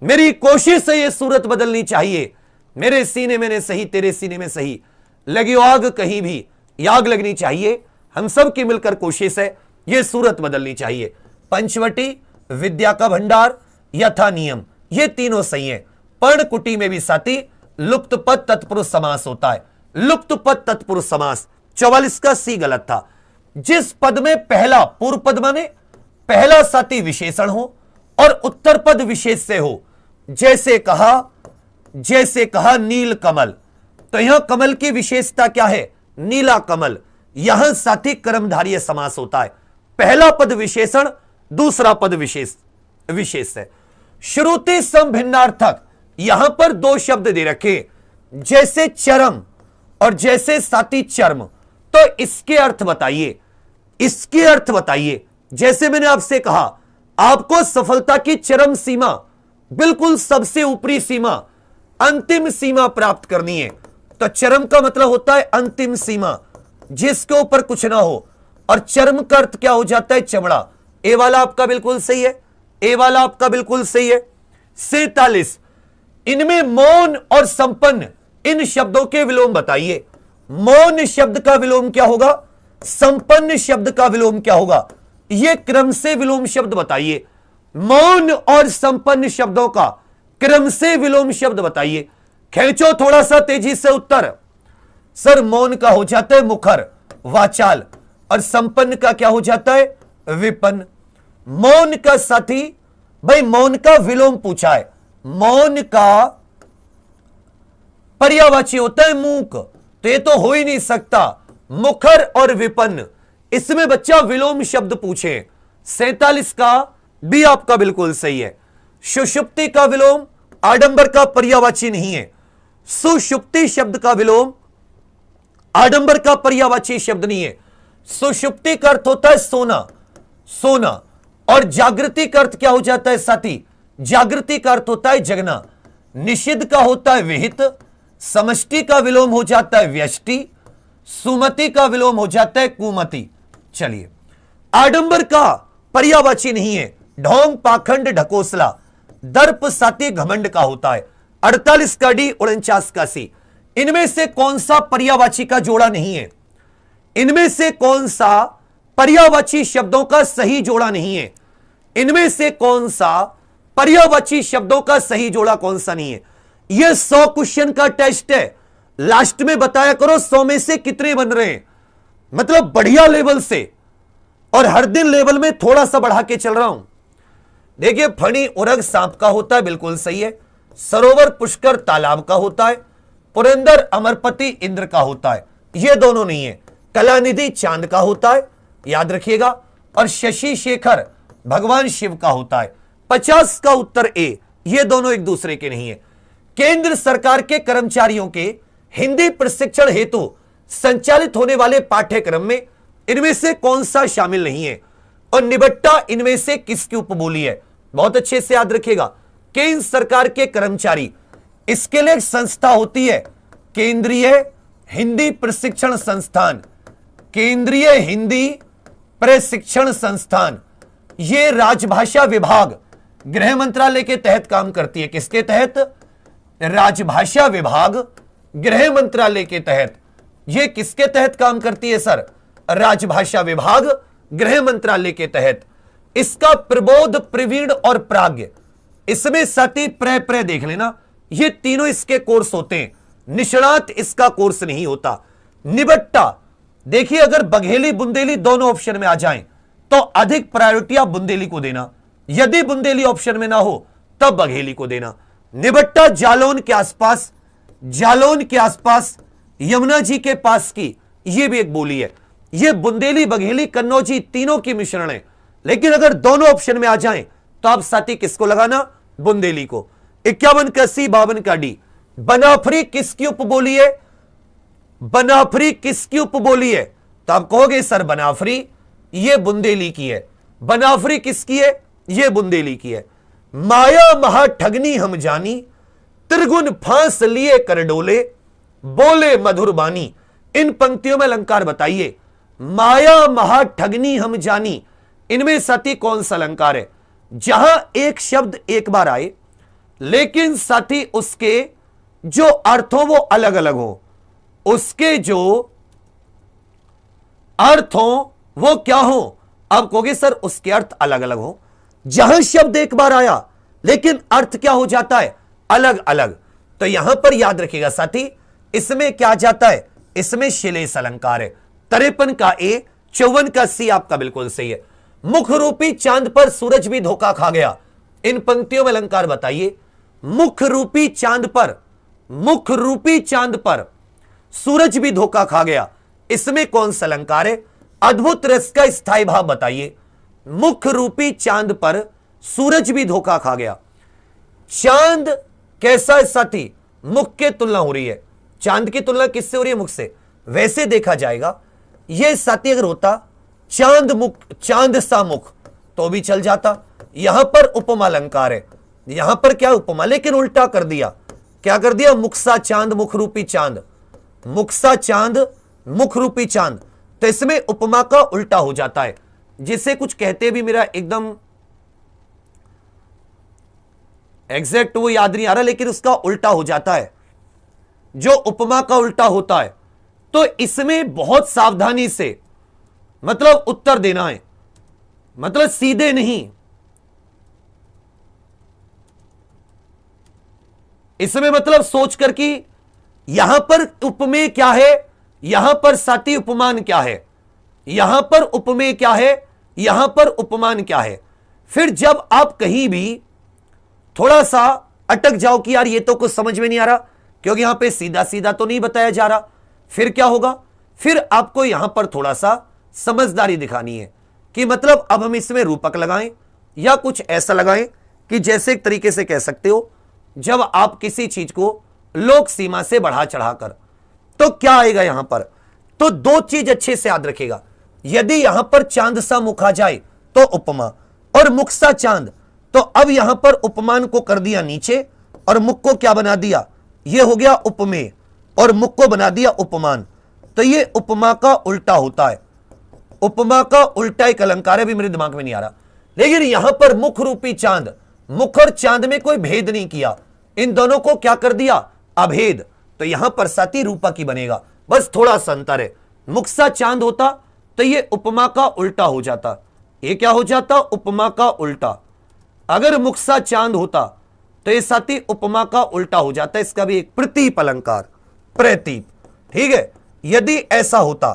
मेरी कोशिश है ये सूरत बदलनी चाहिए। मेरे सीने में सही, तेरे सीने में सही, लगी आग कहीं भी आग लगनी चाहिए। हम सब की मिलकर कोशिश है ये सूरत बदलनी चाहिए। पंचवटी, विद्या का भंडार, यथा नियम, ये तीनों सही है। पर्णकुटी में भी साथी लुप्त पद तत्पुरुष समास होता है, लुप्त पद तत्पुरुष समास। 44 का सी गलत था। जिस पद में पहला पूर्व पद माने पहला साथी विशेषण हो और उत्तर पद विशेष से हो, जैसे कहा नील कमल, तो यहां कमल की विशेषता क्या है, नीला कमल, यहां साथी कर्मधारय समास होता है। पहला पद विशेषण, दूसरा पद विशेष है। श्रुति सम भिन्नार्थक, यहां पर 2 शब्द दे रखे, जैसे चरम और जैसे साथी चर्म, तो इसके अर्थ बताइए, इसके अर्थ बताइए। जैसे मैंने आपसे कहा, आपको सफलता की चरम सीमा, बिल्कुल सबसे ऊपरी सीमा, अंतिम सीमा प्राप्त करनी है, तो चरम का मतलब होता है अंतिम सीमा, जिसके ऊपर कुछ ना हो, और चर्म का अर्थ क्या हो जाता है, चमड़ा। ए वाला आपका बिल्कुल सही है, ए वाला आपका बिल्कुल सही है। 47, इनमें मौन और संपन्न, इन शब्दों के विलोम बताइए। मौन शब्द का विलोम क्या होगा, संपन्न शब्द का विलोम क्या होगा, यह क्रम से विलोम शब्द बताइए। मौन और संपन्न शब्दों का क्रम से विलोम शब्द बताइए। खींचो थोड़ा सा तेजी से उत्तर। सर मौन का हो जाता है मुखर, वाचाल, और संपन्न का क्या हो जाता है, विपन्न। मौन का साथी, भाई मौन का विलोम पूछा है, मौन का पर्यायवाची होता है मूक, तो ये तो हो ही नहीं सकता, मुखर और विपन्न, इसमें बच्चा विलोम शब्द पूछे। 47 का भी आपका बिल्कुल सही है। सुषुप्ति का विलोम आडंबर का पर्यायवाची नहीं है। सुषुप्ति शब्द का विलोम आडंबर का पर्यायवाची शब्द नहीं है। सुषुप्ति का अर्थ होता है सोना, सोना, और जागृति का अर्थ क्या हो जाता है साथी, जागृति का अर्थ होता है जगना। निषिद्ध का होता है विहित, समष्टि का विलोम हो जाता है व्यष्टि, सुमति का विलोम हो जाता है कुमति। चलिए, आडंबर का पर्यायवाची नहीं है। ढोंग, पाखंड, ढकोसला, दर्प साथी घमंड का होता है। 48 का डी, 49 का सी। इनमें से कौन सा पर्यायवाची का जोड़ा नहीं है, इनमें से कौन सा पर्यायवाची शब्दों का सही जोड़ा नहीं है, इनमें से कौन सा पर्यायवाची शब्दों का सही जोड़ा कौन सा नहीं है। यह 100 क्वेश्चन का टेस्ट है, लास्ट में बताया करो 100 में से कितने बन रहे हैं, मतलब बढ़िया लेवल से, और हर दिन लेवल में थोड़ा सा बढ़ा के चल रहा हूं। देखिए, फणी उरग सांप का होता है, बिल्कुल सही है। सरोवर पुष्कर तालाब का होता है। पुरंदर अमरपति इंद्र का होता है, ये दोनों नहीं है। कलानिधि चांद का होता है, याद रखिएगा। और शशि शेखर भगवान शिव का होता है। 50 का उत्तर ए, ये दोनों एक दूसरे के नहीं है। केंद्र सरकार के कर्मचारियों के हिंदी प्रशिक्षण हेतु संचालित होने वाले पाठ्यक्रम में इनमें से कौन सा शामिल नहीं है। और निबट्टा इनमें से किसकी उपबोली है, बहुत अच्छे से याद रखिएगा। केंद्र सरकार के कर्मचारी, इसके लिए एक संस्था होती है, केंद्रीय हिंदी प्रशिक्षण संस्थान। केंद्रीय हिंदी प्रशिक्षण संस्थान, यह राजभाषा विभाग गृह मंत्रालय के तहत काम करती है। किसके तहत? राजभाषा विभाग गृह मंत्रालय के तहत। यह किसके तहत काम करती है सर? राजभाषा विभाग गृह मंत्रालय के तहत। इसका प्रबोध, प्रवीण और प्राज्ञ, इसमें सती प्र देख लेना, ये तीनों इसके कोर्स होते हैं। निष्णात इसका कोर्स नहीं होता। निबट्टा, देखिए अगर बघेली बुंदेली दोनों ऑप्शन में आ जाएं तो अधिक प्रायोरिटी आप बुंदेली को देना, यदि बुंदेली ऑप्शन में ना हो तब बघेली को देना। निबट्टा जालौन के आसपास, जालौन के आसपास यमुना जी के पास की यह भी एक बोली है। यह बुंदेली, बघेली, कन्नौजी तीनों की मिश्रण है। लेकिन अगर दोनों ऑप्शन में आ जाएं तो आप साथी किसको लगाना? बुंदेली को। 51 का सी, 52 का डी। बनाफरी किसकी उपबोली है? बनाफरी किसकी उपबोली है? तो आप कहोगे सर बनाफरी ये बुंदेली की है। बनाफरी किसकी है? ये बुंदेली की है। माया महा ठगनी हम जानी, त्रिगुण फांस लिए कर डोले, बोले मधुर बानी। इन पंक्तियों में अलंकार बताइए। माया महा ठगनी हम जानी, इनमें साथी कौन सा अलंकार है? जहां एक शब्द एक बार आए लेकिन साथी उसके जो अर्थ हो वो अलग अलग हो, उसके जो अर्थ हो वो क्या हो? अब कहोगे सर उसके अर्थ अलग अलग हो। जहां शब्द एक बार आया लेकिन अर्थ क्या हो जाता है? अलग अलग। तो यहां पर याद रखिएगा साथी, इसमें क्या जाता है? इसमें शिलेष अलंकार है। 53 का ए, 54 का सी आपका बिल्कुल सही है। मुख रूपी चांद पर सूरज भी धोखा खा गया, इन पंक्तियों में अलंकार बताइए। मुख रूपी चांद पर, मुख रूपी चांद पर सूरज भी धोखा खा गया, इसमें कौन सा अलंकार है? अद्भुत रस का स्थायी भाव बताइए। मुख रूपी चांद पर सूरज भी धोखा खा गया। चांद कैसा है साथी? मुख के तुलना हो रही है। चांद की तुलना किससे हो रही है? मुख से। वैसे देखा जाएगा यह साथी अगर होता चांद मुख, चांद सा मुख, तो भी चल जाता। यहां पर उपमा अलंकार है, यहां पर क्या उपमा, लेकिन उल्टा कर दिया। क्या कर दिया? मुख सा चांद, मुख रूपी चांद, मुख सा चांद, मुख रूपी चांद। तो इसमें उपमा का उल्टा हो जाता है, जिसे कुछ कहते भी मेरा एकदम एग्जैक्ट वो याद नहीं आ रहा, लेकिन उसका उल्टा हो जाता है, जो उपमा का उल्टा होता है। तो इसमें बहुत सावधानी से मतलब उत्तर देना है, मतलब सीधे नहीं। इसमें मतलब सोच कर कि यहां पर उपमेय क्या है, यहां पर साथी उपमान क्या है, यहां पर उपमेय क्या है, यहां पर उपमान क्या है। फिर जब आप कहीं भी थोड़ा सा अटक जाओ कि यार ये तो कुछ समझ में नहीं आ रहा, क्योंकि यहां पे सीधा सीधा तो नहीं बताया जा रहा, फिर क्या होगा? फिर आपको यहां पर थोड़ा सा समझदारी दिखानी है कि मतलब अब हम इसमें रूपक लगाएं या कुछ ऐसा लगाएं कि जैसे एक तरीके से कह सकते हो, जब आप किसी चीज को लोक सीमा से बढ़ा चढ़ाकर, तो क्या आएगा यहां पर? तो दो चीज अच्छे से याद रखेगा। यदि यहां पर चांद सा मुख आ जाए तो उपमा, और मुख सा चांद, तो अब यहां पर उपमान को कर दिया नीचे और मुख को क्या बना दिया? यह हो गया उपमेय, और मुख को बना दिया उपमान। तो यह उपमा का उल्टा होता है। उपमा का उल्टा एक अलंकार है, भी मेरे दिमाग में नहीं आ रहा। लेकिन यहां पर मुख रूपी चांद, मुख और चांद में कोई भेद नहीं किया, इन दोनों को क्या कर दिया? अभेद। तो यहां पर साथी रूपक ही बनेगा, बस थोड़ा सा अंतर है। मुख सा चांद होता तो यह उपमा का उल्टा हो जाता। यह क्या हो जाता? उपमा का उल्टा। अगर मुक्सा चांद होता तो ये साथी उपमा का उल्टा हो जाता है, इसका भी एक प्रतीप अलंकार, प्रतीप। ठीक है, यदि ऐसा होता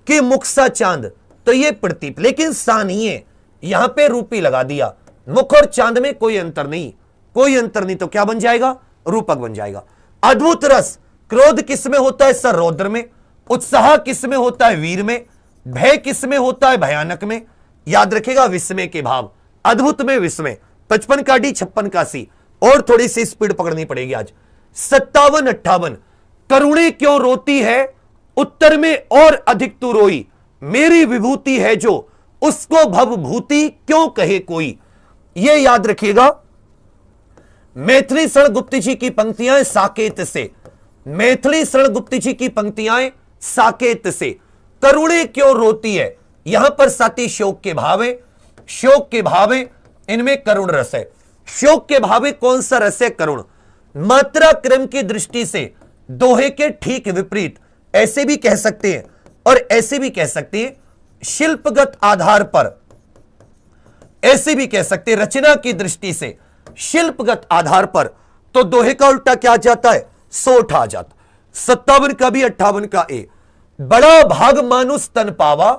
कि मुक्सा चांद तो ये प्रतीप, लेकिन सा नहीं है, यहां पे रूपी लगा दिया। मुख और चांद में कोई अंतर नहीं, कोई अंतर नहीं, तो क्या बन जाएगा? रूपक बन जाएगा। अद्भुत रस, क्रोध किस में होता है? सर रौद्र में। उत्साह किस में होता है? वीर में। भय किस में होता है? भयानक में। याद रखेगा, विस्मय के भाव, अद्भुत में विस्मय। 55 का डी 56 का सी, और थोड़ी सी स्पीड पकड़नी पड़ेगी आज। 57 58, करुणे क्यों रोती है, उत्तर में और अधिक तू रोई, मेरी विभूति है जो उसको भवभूति क्यों कहे कोई। यह याद रखिएगा, मैथिली शरण गुप्त जी की पंक्तियां साकेत से, मैथिली शरण गुप्त जी की पंक्तियां साकेत से। करुणे क्यों रोती है, यहां पर साथी शोक के भाव है, शोक के भाव है, इनमें करुण रस है। शोक के भाव में कौन सा रस है? करुण। मात्रा क्रम की दृष्टि से दोहे के ठीक विपरीत, ऐसे भी कह सकते हैं और ऐसे भी कह सकते हैं, शिल्पगत आधार पर, ऐसे भी कह सकते हैं रचना की दृष्टि से, शिल्पगत आधार पर, तो दोहे का उल्टा क्या जाता है? सोठ आ जाता। 57 का भी 58 का ए, बड़ा भाग मानुष तन पावा,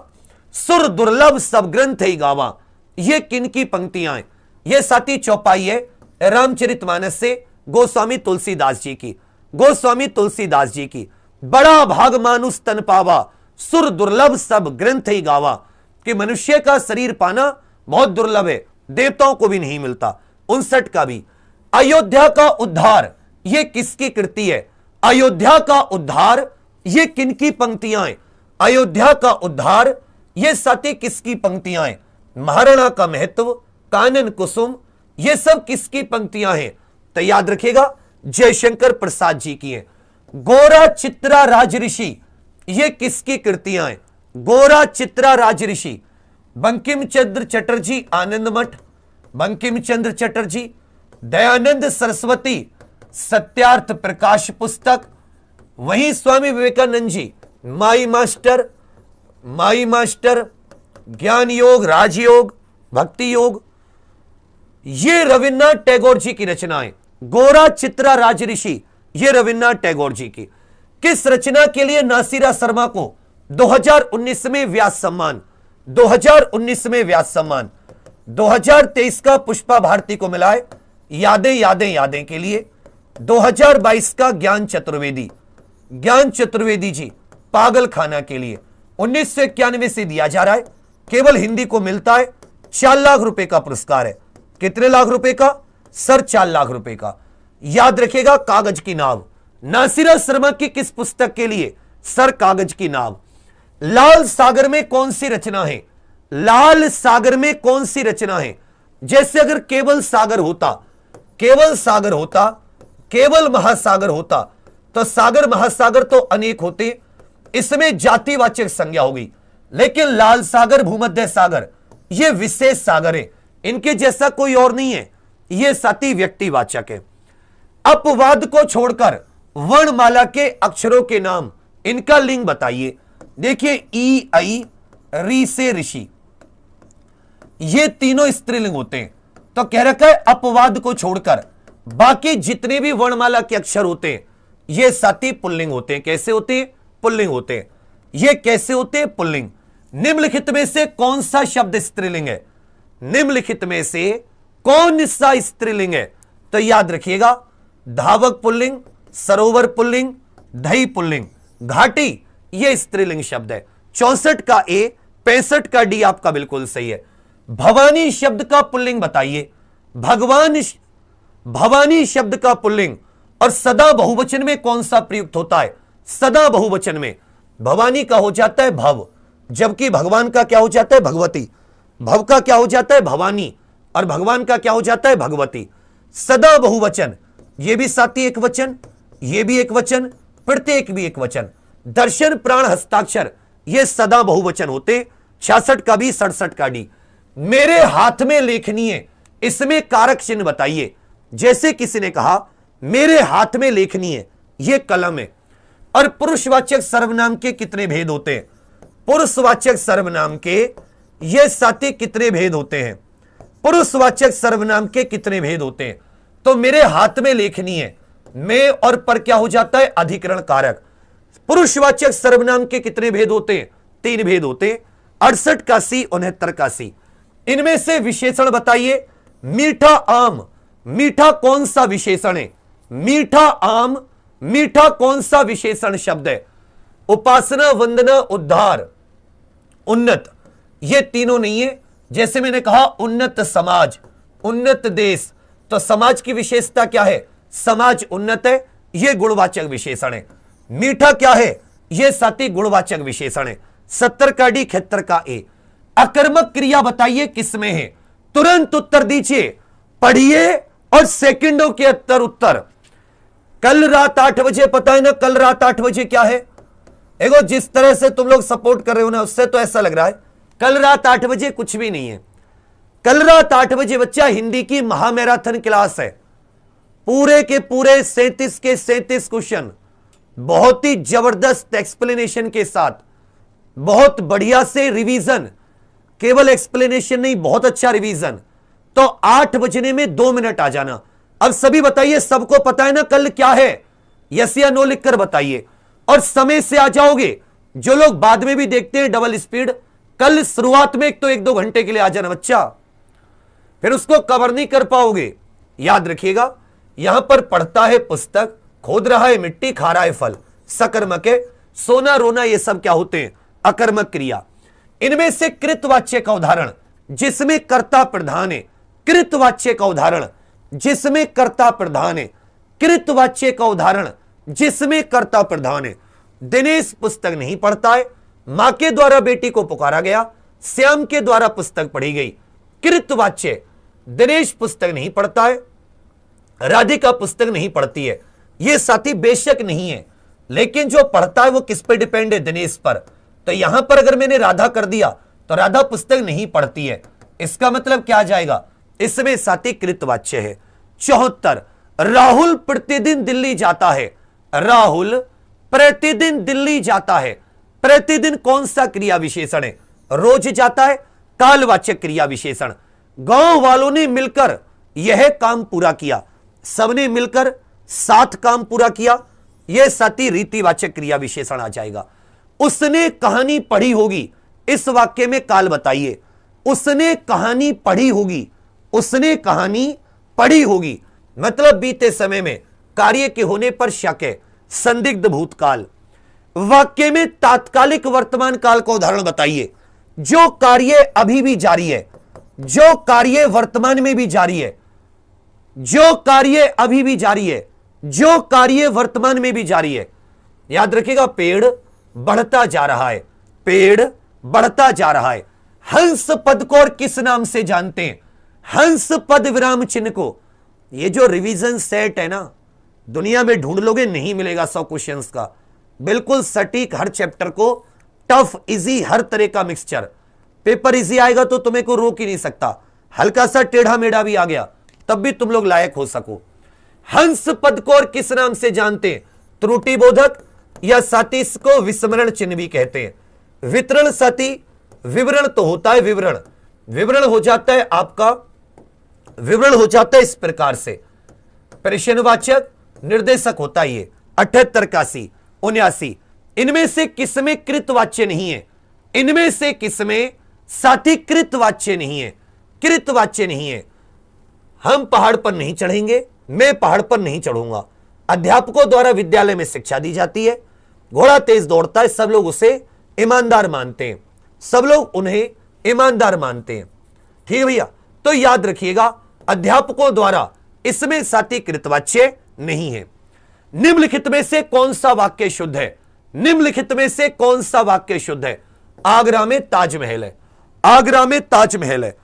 सुर दुर्लभ सब ग्रंथ ही गावा। ये किन की पंक्तियां हैं? ये साथी चौपाई है रामचरितमानस से, गोस्वामी तुलसीदास जी की, गोस्वामी तुलसीदास जी की। बड़ा भाग मानुष तन पावा, सुर दुर्लभ सब ग्रंथ ही गावा, कि मनुष्य का शरीर पाना बहुत दुर्लभ है, देवताओं को भी नहीं मिलता। 59 का भी, अयोध्या का उद्धार, ये किसकी कृति है? अयोध्या का उद्धार, ये किनकी पंक्तियां हैं? अयोध्या का उद्धार, ये साथी किसकी पंक्तियां हैं? महाराणा का महत्व, कानन कुसुम, ये सब किसकी पंक्तियां हैं? तो याद रखिएगा, जयशंकर प्रसाद जी की हैं। गोरा चित्रा राज ऋषि, ये किसकी कृतियां हैं? गोरा चित्रा राज ऋषि, बंकिम चंद्र चटर्जी आनंद मठ, बंकिम चंद्र चटर्जी, दयानंद सरस्वती सत्यार्थ प्रकाश पुस्तक, वहीं Swami Vivekananda ji my master, my master, ज्ञान योग, राजयोग, भक्ति योग, ये रविन्द्रनाथ टैगोर जी की रचनाएं। गोरा चित्रा राज ऋषि, ये रविन्द्रनाथ टैगोर जी की। किस रचना के लिए नासिरा शर्मा को 2019 में व्यास सम्मान, 2019 में व्यास सम्मान, 2023 का पुष्पा भारती को मिला है यादें यादें यादें के लिए, 2022 का ज्ञान चतुर्वेदी, ज्ञान चतुर्वेदी जी पागल खाना के लिए 1991 से दिया जा रहा है। केवल हिंदी को मिलता है, 4 लाख रुपए का पुरस्कार है। कितने लाख रुपए का? सर 4 लाख रुपए का। याद रखेगा, कागज की नाव, नासिरा शर्मा की किस पुस्तक के लिए? सर कागज की नाव। लाल सागर में कौन सी रचना है? लाल सागर में कौन सी रचना है? जैसे अगर केवल सागर होता, केवल सागर होता, केवल महासागर होता, तो सागर महासागर तो अनेक होते, इसमें जातिवाचक संज्ञा होगी। लेकिन लाल सागर, भूमध्य सागर, ये विशेष सागर है, इनके जैसा कोई और नहीं है, ये साथी व्यक्तिवाचक है। अपवाद को छोड़कर वर्णमाला के अक्षरों के नाम, इनका लिंग बताइए। देखिए, ई आई, री से ऋषि, ये तीनों स्त्रीलिंग होते हैं। तो कह रखा है अपवाद को छोड़कर बाकी जितने भी वर्णमाला के अक्षर होते हैं, ये साथी पुल्लिंग होते हैं। कैसे होते हैं? पुल्लिंग होते हैं। ये कैसे होते हैं? पुल्लिंग। निम्नलिखित में से कौन सा शब्द स्त्रीलिंग है? निम्नलिखित में से कौन सा स्त्रीलिंग है? तो याद रखिएगा, धावक पुल्लिंग, सरोवर पुल्लिंग, दही पुल्लिंग, घाटी, ये स्त्रीलिंग शब्द है। 64 का ए, 65 का डी आपका बिल्कुल सही है। भवानी शब्द का पुल्लिंग बताइए। भगवान, भवानी शब्द का पुल्लिंग और सदा बहुवचन में कौन सा प्रयुक्त होता है? सदा बहुवचन में भवानी का हो जाता है भव, जबकि भगवान का क्या हो जाता है? भगवती। भव का क्या हो जाता है? भवानी, और भगवान का क्या हो जाता है? भगवती। सदा बहुवचन, ये भी साथी एक वचन, ये भी एक वचन, प्रत्येक भी एक वचन। दर्शन, प्राण, हस्ताक्षर, ये सदा बहुवचन होते। 66 का भी, 67 का डी। मेरे हाथ में लेखनी है, इसमें कारक चिन्ह बताइए। जैसे किसी ने कहा मेरे हाथ में लेखनी है, यह कलम है। और पुरुषवाचक सर्वनाम के कितने भेद होते हैं? पुरुषवाचक सर्वनाम के ये साथी कितने भेद होते हैं? पुरुषवाचक सर्वनाम के कितने भेद होते हैं? तो मेरे हाथ में लेखनी है, में और पर क्या हो जाता है? अधिकरण कारक। पुरुषवाचक सर्वनाम के कितने भेद होते हैं? 3 भेद होते हैं, 68 का सी, 69 का सी। इनमें से विशेषण बताइए। मीठा आम, मीठा कौन सा विशेषण है? मीठा आम, मीठा कौन सा विशेषण शब्द है? उपासना, वंदना, उद्धार, उन्नत, ये तीनों नहीं है। जैसे मैंने कहा उन्नत समाज, उन्नत देश, तो समाज की विशेषता क्या है? समाज उन्नत है, यह गुणवाचक विशेषण है। मीठा क्या है? यह साथी गुणवाचक विशेषण है। 70 का डी, 71 का ए। अकर्मक क्रिया बताइए किसमें है? तुरंत उत्तर दीजिए, पढ़िए और सेकंडों के उत्तर। कल रात 8 बजे, पता है ना कल रात 8 बजे क्या है? देखो जिस तरह से तुम लोग सपोर्ट कर रहे हो ना, उससे तो ऐसा लग रहा है कल रात 8 बजे कुछ भी नहीं है। कल रात 8 बजे बच्चा हिंदी की महामैराथन क्लास है, पूरे के पूरे 37 के 37 क्वेश्चन, बहुत ही जबरदस्त एक्सप्लेनेशन के साथ, बहुत बढ़िया से रिवीजन, केवल एक्सप्लेनेशन नहीं, बहुत अच्छा रिवीजन। तो 8 बजने में 2 मिनट आ जाना। अब सभी बताइए, सबको पता है ना कल क्या है? यस या नो लिखकर बताइए, और समय से आ जाओगे। जो लोग बाद में भी देखते हैं डबल स्पीड, कल शुरुआत में तो 1-2 घंटे के लिए आ जाना बच्चा, फिर उसको कवर नहीं कर पाओगे। याद रखिएगा, यहां पर पढ़ता है पुस्तक, खोद रहा है मिट्टी, खा रहा है फल। सकर्मक है, सोना रोना, ये सब क्या होते हैं? अकर्मक क्रिया। इनमें से कृतवाच्य का उदाहरण जिसमें कर्ता प्रधान है, कृतवाच्य का उदाहरण जिसमें कर्ता प्रधान है, कृतवाच्य का उदाहरण जिसमें कर्ता प्रधान है। दिनेश पुस्तक नहीं पढ़ता है, मां के द्वारा बेटी को पुकारा गया, श्याम के द्वारा पुस्तक पढ़ी गई। कृतवाच्य, दिनेश पुस्तक नहीं पढ़ता है, राधिका पुस्तक नहीं पढ़ती है। यह साथी बेशक नहीं है, लेकिन जो पढ़ता है वो किस पे डिपेंड है? दिनेश पर। तो यहां पर अगर मैंने राधा कर दिया तो राधा पुस्तक नहीं पढ़ती है, इसका मतलब क्या आ जाएगा? इसमें साथी कृतवाच्य है। 74, राहुल प्रतिदिन दिल्ली जाता है। राहुल प्रतिदिन दिल्ली जाता है। प्रतिदिन कौन सा क्रिया विशेषण है? रोज जाता है, कालवाचक क्रिया विशेषण। गांव वालों ने मिलकर यह काम पूरा किया, सबने मिलकर साथ काम पूरा किया, यह साथी रीतिवाचक क्रिया विशेषण आ जाएगा। उसने कहानी पढ़ी होगी, इस वाक्य में काल बताइए। उसने कहानी पढ़ी होगी, उसने कहानी पढ़ी होगी, मतलब बीते समय में कार्य के होने पर शक है, संदिग्ध भूतकाल। वाक्य में तात्कालिक वर्तमान काल का उदाहरण बताइए। जो कार्य अभी भी जारी है, जो कार्य वर्तमान में भी जारी है, जो कार्य अभी भी जारी है, जो कार्य वर्तमान में भी जारी है। याद रखिएगा, पेड़ बढ़ता जा रहा है, पेड़ बढ़ता जा रहा है। हंस पद को और किस नाम से जानते हैं? हंस पद विराम चिन्ह को। ये जो रिवीजन सेट है ना, दुनिया में ढूंढ लोगे नहीं मिलेगा 100 क्वेश्चंस का, बिल्कुल सटीक, हर चैप्टर को टफ इजी, हर तरह का मिक्सचर। पेपर इजी आएगा तो तुम्हें को रोक ही नहीं सकता, हल्का सा टेढ़ा मेढ़ा भी आ गया तब भी तुम लोग लायक हो सको। हंस पद को और किस नाम से जानते हैं? त्रुटि बोधक, या साथी इसको विस्मरण चिन्ह भी कहते हैं। वितरण साथी, विवरण तो होता है, विवरण, विवरण हो जाता है आपका, विवरण हो जाता है इस प्रकार से। प्रश्नवाचक, निर्देशक होता है ये। 78 का सी, 79। इनमें से किसमें कृतवाच्य नहीं है? इनमें से किसमें साथी कृतवाच्य नहीं है? कृतवाच्य नहीं है। हम पहाड़ पर नहीं चढ़ेंगे, मैं पहाड़ पर नहीं चढ़ूंगा। अध्यापकों द्वारा विद्यालय में शिक्षा दी जाती है। घोड़ा तेज दौड़ता है, सब लोग उसे ईमानदार मानते हैं, सब लोग उन्हें ईमानदार मानते हैं। ठीक है भैया, तो याद रखिएगा अध्यापकों द्वारा, इसमें साथी कृतवाच्य नहीं है। निम्नलिखित में से कौन सा वाक्य शुद्ध है? निम्नलिखित में से कौन सा वाक्य शुद्ध है? आगरा में ताजमहल है, आगरा में ताजमहल है।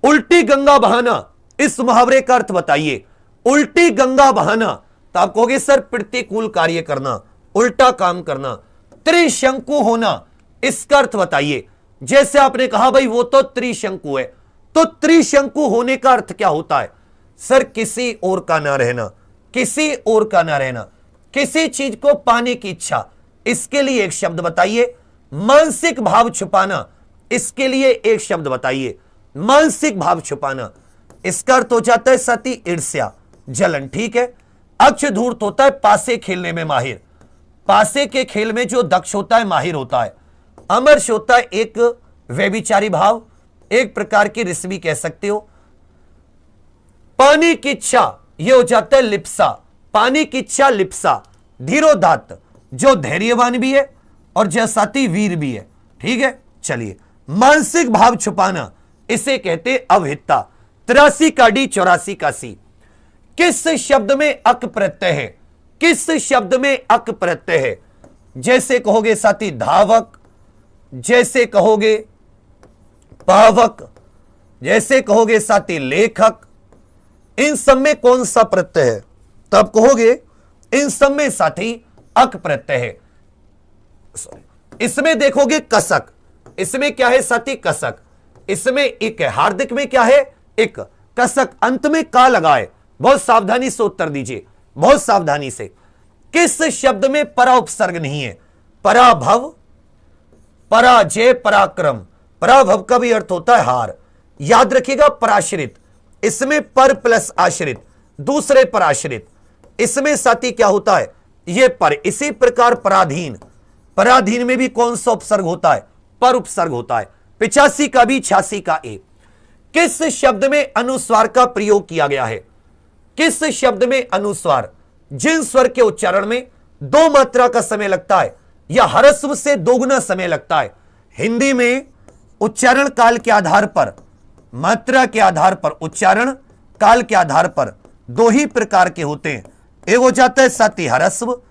उल्टी गंगा बहाना, इस मुहावरे का अर्थ बताइए। उल्टी गंगा बहाना, तो आप कहोगे सर प्रतिकूल कार्य करना, उल्टा काम करना। त्रिशंकु होना, इसका अर्थ बताइए। जैसे आपने कहा भाई वो तो त्रिशंकु है, तो त्रिशंकु होने का अर्थ क्या होता है? सर किसी और का ना रहना, किसी और का ना रहना, किसी चीज को पाने की इच्छा, इसके लिए एक शब्द बताइए। मानसिक भाव छुपाना, इसके लिए एक शब्द बताइए। मानसिक भाव छुपाना, इसका अर्थ हो जाता है साथी ईर्ष्या, जलन। ठीक है। अक्ष धूर्त होता है पासे खेलने में माहिर, पासे के खेल में जो दक्ष होता है माहिर होता है। अमर्ष होता है एक व्यभिचारी भाव, एक प्रकार की रिश्वी कह सकते हो। पानी की इच्छा यह हो जाता है लिप्सा, पानी की इच्छा लिप्सा। धीरोदात्त जो धैर्यवान भी है और जो साथी वीर भी है। ठीक है। चलिए, मानसिक भाव छुपाना इसे कहते अवहितता। 83 का डी 84 का सी। किस शब्द में अक प्रत्यय है? किस शब्द में अक प्रत्यय है? जैसे कहोगे साथी धावक, जैसे कहोगे पावक, जैसे कहोगे साथी लेखक, इन सब में कौन सा प्रत्यय है? तब कहोगे इन सब में साथी अक प्रत्यय है। इसमें देखोगे कसक, इसमें क्या है साथी कसक, इसमें एक है। हार्दिक में क्या है? एक। कसक अंत में का लगाए। बहुत सावधानी से उत्तर दीजिए, बहुत सावधानी से। किस शब्द में परा उपसर्ग नहीं है? पराभव, पराजय, पराक्रम। पराभव का भी अर्थ होता है हार। याद रखिएगा पराश्रित, इसमें पर प्लस आश्रित, दूसरे पर आश्रित। इसमें साथी क्या होता है? ये पर। इसी प्रकार पराधीन, पराधीन में भी कौन सा उपसर्ग होता है? पर उपसर्ग होता है। 85 का बी 86 का ए। किस शब्द में अनुस्वार का प्रयोग किया गया है? किस शब्द में अनुस्वार? जिन स्वर के उच्चारण में 2 मात्रा का समय लगता है या ह्रस्व से दोगुना समय लगता है। हिंदी में उच्चारण काल के आधार पर, मात्रा के आधार पर, उच्चारण काल के आधार पर 2 ही प्रकार के होते हैं। एक हो जाता है साथी ह्रस्व,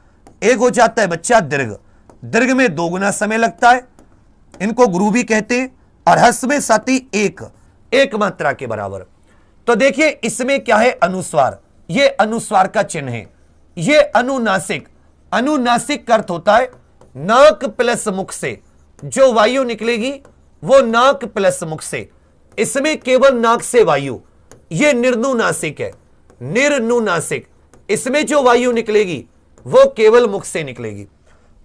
एक हो जाता है बच्चा दीर्घ। दीर्घ में 2 गुना समय लगता है, इनको गुरु भी कहते हैं। और ह्रस्व में साथी एक मात्रा के बराबर। तो देखिए इसमें क्या है? अनुस्वार। ये अनुस्वार का चिन्ह है। ये अनुनासिक, अनुनासिक का अर्थ होता है नाक प्लस मुख से जो वायु निकलेगी वो नाक प्लस मुख से। इसमें केवल नाक से वायु, ये निर्नुनासिक है, निर्नुनासिक। इसमें जो वायु निकलेगी वो केवल मुख से निकलेगी।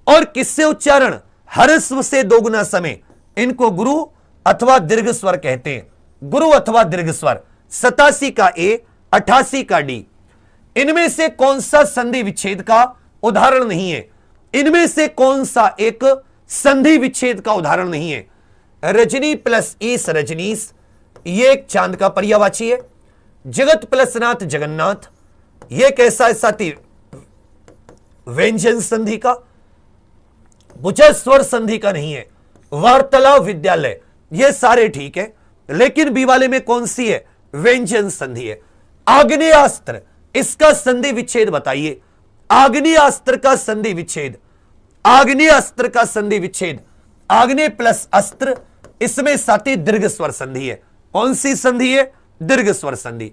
और किससे उच्चारण? ह्रस्व से 2 गुना समय। इनको गुरु अथवा दीर्घ स्वर कहते हैं, गुरु अथवा दीर्घ स्वर। 87 का ए 88 का डी। इनमें से कौन सा संधि विच्छेद का उदाहरण नहीं है? इनमें से कौन सा एक संधि विच्छेद का उदाहरण नहीं है? रजनी प्लस ईस रजनीश, ये एक चांद का पर्यायवाची है। जगत प्लस नाथ जगन्नाथ, ये कैसा है साथी? व्यंजन संधि का। भुजा स्वर संधि का नहीं है। वार्तालाप विद्यालय, ये सारे ठीक है, लेकिन बी वाले में कौन सी है? व्यंजन संधि है। आग्नेयास्त्र, इसका संधि विच्छेद बताइए। आग्नेयास्त्र का संधि विच्छेद, आग्नेयास्त्र का संधि विच्छेद। आग्नेय प्लस अस्त्र, इसमें साथी दीर्घ स्वर संधि है। कौन सी संधि है? दीर्घ स्वर संधि।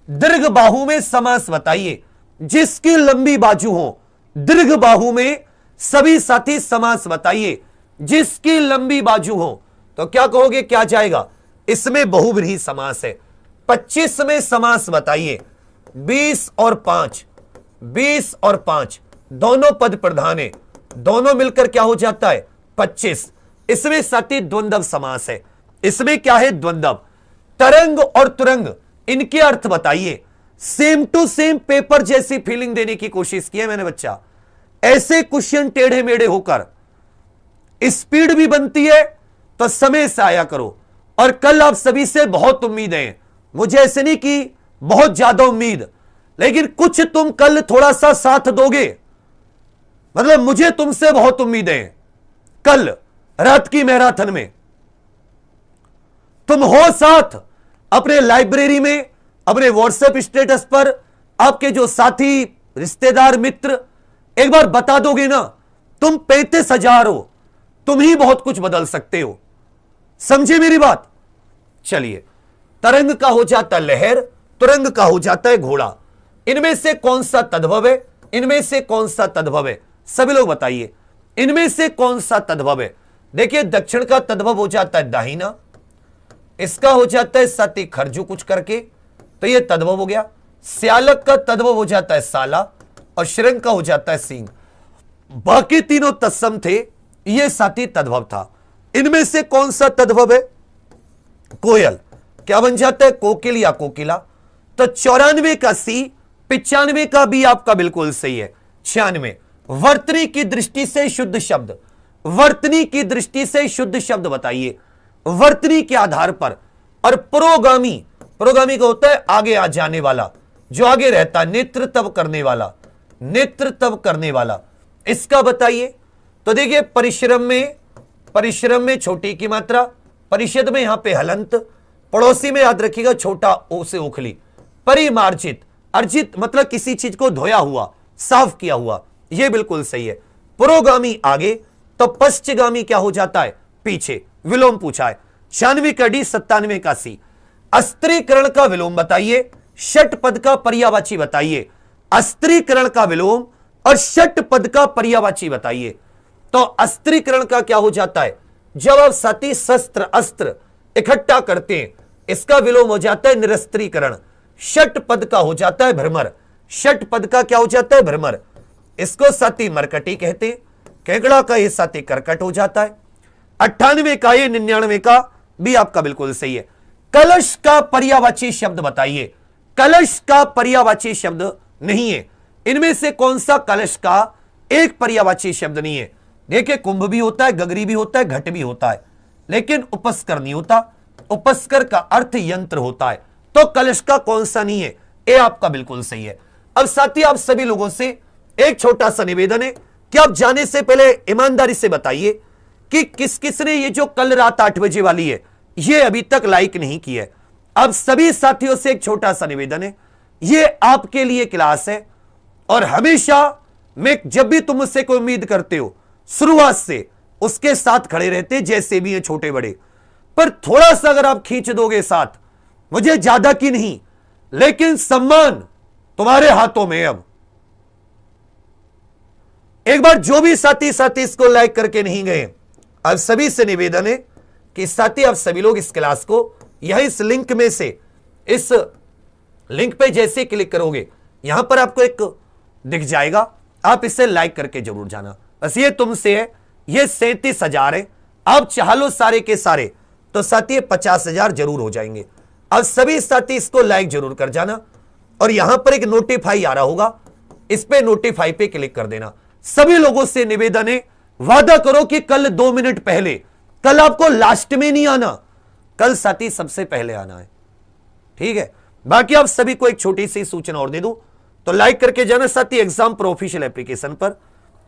दीर्घ बाहु में समास बताइए जिसकी लंबी बाजू हो। दीर्घ बाहु में सभी साथी समास बताइए जिसकी लंबी बाजू हो। तो क्या कहोगे? क्या जाएगा? इसमें बहुव्रीहि समास है। 25 में समास बताइए। 20 और 5, 20 और 5 दोनों पद प्रधान है, दोनों मिलकर क्या हो जाता है? 25। इसमें साथी द्वंद्व समास है। इसमें क्या है? द्वंद्व। तरंग और तुरंग, इनके अर्थ बताइए। सेम टू सेम पेपर जैसी फीलिंग देने की कोशिश की है मैंने बच्चा। ऐसे क्वेश्चन टेढ़े मेढ़े होकर स्पीड भी बनती है, तो समय से आया करो। और कल आप सभी से बहुत उम्मीद है, मुझे ऐसे नहीं कि बहुत ज्यादा उम्मीद, लेकिन कुछ तुम कल थोड़ा सा साथ दोगे। मतलब मुझे तुमसे बहुत उम्मीद है। कल रात की मैराथन में तुम हो साथ, अपने लाइब्रेरी में, अपने व्हाट्सएप स्टेटस पर आपके जो साथी, रिश्तेदार, मित्र एक बार बता दोगे ना, तुम 35,000 हो, तुम ही बहुत कुछ बदल सकते हो। समझे मेरी बात? चलिए, तरंग का हो जाता लहर, तुरंग का हो जाता है घोड़ा। इनमें से कौन सा तद्भव है? इनमें से कौन सा तद्भव है? सभी लोग बताइए, इनमें से कौन सा तद्भव है? देखिए, दक्षिण का तद्भव हो जाता है दाहिना, इसका हो जाता है साथी खरजू कुछ करके, तो यह तद्भव हो गया। स्यालक का तद्भव हो जाता है साला, और श्रृंग का हो जाता है सींग। बाकी तीनों तत्सम थे, यह साथी तद्भव था। इनमें से कौन सा तद्भव है? कोयल। क्या बन जाता है? कोकिल या कोकिला। तो 94 का सी, 95 का बी आपका बिल्कुल सही है। 96 वर्तनी की दृष्टि से शुद्ध शब्द, वर्तनी की दृष्टि से शुद्ध शब्द बताइए, वर्तनी के आधार पर। और पुरोगामी, पुरोगामी का होता है आगे आ जाने वाला, जो आगे रहता है, नेतृत्व करने वाला, नेतृत्व करने वाला, इसका बताइए। तो देखिए परिश्रम में छोटी की मात्रा, परिषद में यहां पे हलंत, पड़ोसी में याद रखिएगा छोटा ओ से ओखली। परिमार्जित, अर्जित मतलब किसी चीज को धोया हुआ, साफ किया हुआ, यह बिल्कुल सही है। पुरोगामी आगे, तो पश्चिगामी क्या हो जाता है? पीछे। विलोम पूछा है। 96 का डी, 97 का सी। अस्त्रीकरण का विलोम बताइए, षट पद का पर्यायवाची बताइए। अस्त्रीकरण का विलोम और षट पद का पर्यायवाची बताइए। तो अस्त्रीकरण का क्या हो जाता है? जब आप साथी शस्त्र अस्त्र इकट्ठा करते हैं, इसका विलोम हो जाता है निरस्त्रीकरण। षट पद का हो जाता है भ्रमर, षट पद का क्या हो जाता है? भ्रमर। इसको साथी मरकटी कहते हैं। केकड़ा का ये साथी करकट हो जाता है। 98 का ये, 99 का भी आपका बिल्कुल सही है। कलश का पर्यायवाची शब्द बताइए। कलश का पर्यायवाची शब्द नहीं है। इनमें से कौन सा कलश का एक पर्यायवाची शब्द नहीं है? देखिए कुंभ भी होता है, गगरी भी होता है, घट भी होता है, लेकिन उपस्कर नहीं होता। उपस्कर का अर्थ यंत्र होता है। तो कलश का कौन सा नहीं है? ये आपका बिल्कुल सही है। अब साथी आप सभी लोगों से एक छोटा सा निवेदन है कि आप जाने से पहले ईमानदारी से बताइए कि किस किस ने ये जो कल रात 8 बजे वाली है, ये अभी तक लाइक नहीं की है। अब सभी साथियों से एक छोटा सा निवेदन है, ये आपके लिए क्लास है और हमेशा मैं जब भी तुम मुझसे कोई उम्मीद करते हो, शुरुआत से उसके साथ खड़े रहते, जैसे भी हैं छोटे बड़े, पर थोड़ा सा अगर आप खींच दोगे साथ, मुझे ज्यादा की नहीं, लेकिन सम्मान तुम्हारे हाथों में। अब एक बार जो भी साथी इसको लाइक करके नहीं गए, अब सभी से निवेदन है कि साथी आप सभी लोग इस क्लास को यह इस लिंक में से, इस लिंक पे जैसे क्लिक करोगे यहां पर आपको एक दिख जाएगा, आप इसे लाइक करके जरूर जाना। बस ये तुमसे है। ये 37,000 है, आप चाह लो सारे के सारे तो साथी 50,000 जरूर हो जाएंगे। अब सभी साथी इसको लाइक जरूर कर जाना और यहां पर एक नोटिफाई आ रहा होगा, इस पे नोटिफाई पे क्लिक कर देना। सभी लोगों से निवेदन है, वादा करो कि कल 2 मिनट पहले, कल आपको लास्ट में नहीं आना, कल साथी सबसे पहले आना है, ठीक है। बाकी आप सभी को एक छोटी सी सूचना और दे दूं तो लाइक करके जाना साथी। एग्जाम प्रो ऑफिशियल एप्लीकेशन पर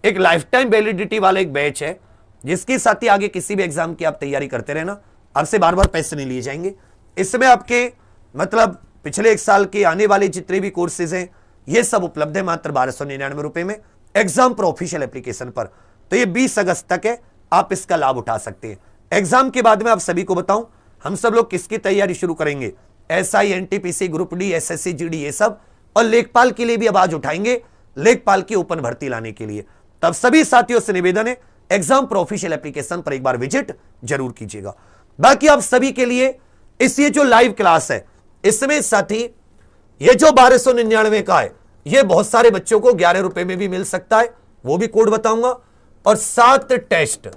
एक लाइफ टाइम वैलिडिटी वाला एक बैच है, जिसकी साथी आगे किसी भी एग्जाम की आप तैयारी करते रहना, आपसे बार बार पैसे नहीं लिए जाएंगे। इसमें आपके मतलब पिछले 1 साल के आने वाले जितने भी कोर्सेज हैं, ये सब उपलब्ध है मात्र 1299 रुपए में एग्जाम प्रो ऑफिशियल एप्लीकेशन पर। तो ये 20 अगस्त तक है, आप इसका लाभ उठा सकते हैं। एग्जाम के बाद में आप सभी को बताऊं, हम सब लोग किसकी तैयारी शुरू करेंगे? SI, NTPC, group D, SSC, GD, ये सब, और लेखपाल के लिए भी आवाज उठाएंगे, लेखपाल की ओपन भर्ती लाने के लिए। तब सभी साथियों से निवेदन है, एग्जाम प्रो ऑफिशियल एप्लीकेशन पर एक बार विजिट जरूर कीजिएगा। बाकी आप सभी के लिए इस ये जो लाइव क्लास है, इसमें साथी ये जो 1299 का है, ये बहुत सारे बच्चों को 11 रुपए में भी मिल सकता है, वो भी कोड बताऊंगा। और 7 टेस्ट,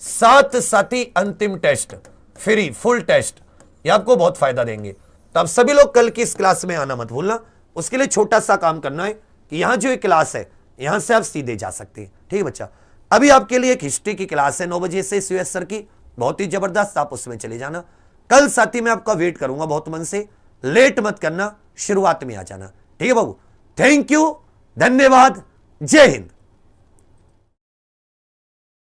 7 साथी अंतिम टेस्ट फ्री, फुल टेस्ट, ये आपको बहुत फायदा देंगे। तो आप सभी लोग कल की इस क्लास में आना मत भूलना। उसके लिए छोटा सा काम करना है कि यहां जो एक क्लास है, यहां से आप सीधे जा सकते हैं, ठीक है बच्चा। अभी आपके लिए एक हिस्ट्री की क्लास है 9 बजे से, SUS सर की, बहुत ही जबरदस्त, आप उसमें चले जाना। कल साथी मैं आपका वेट करूंगा बहुत मन से, लेट मत करना, शुरुआत में आ जाना, ठीक है बाबू। थैंक यू, धन्यवाद, जय हिंद।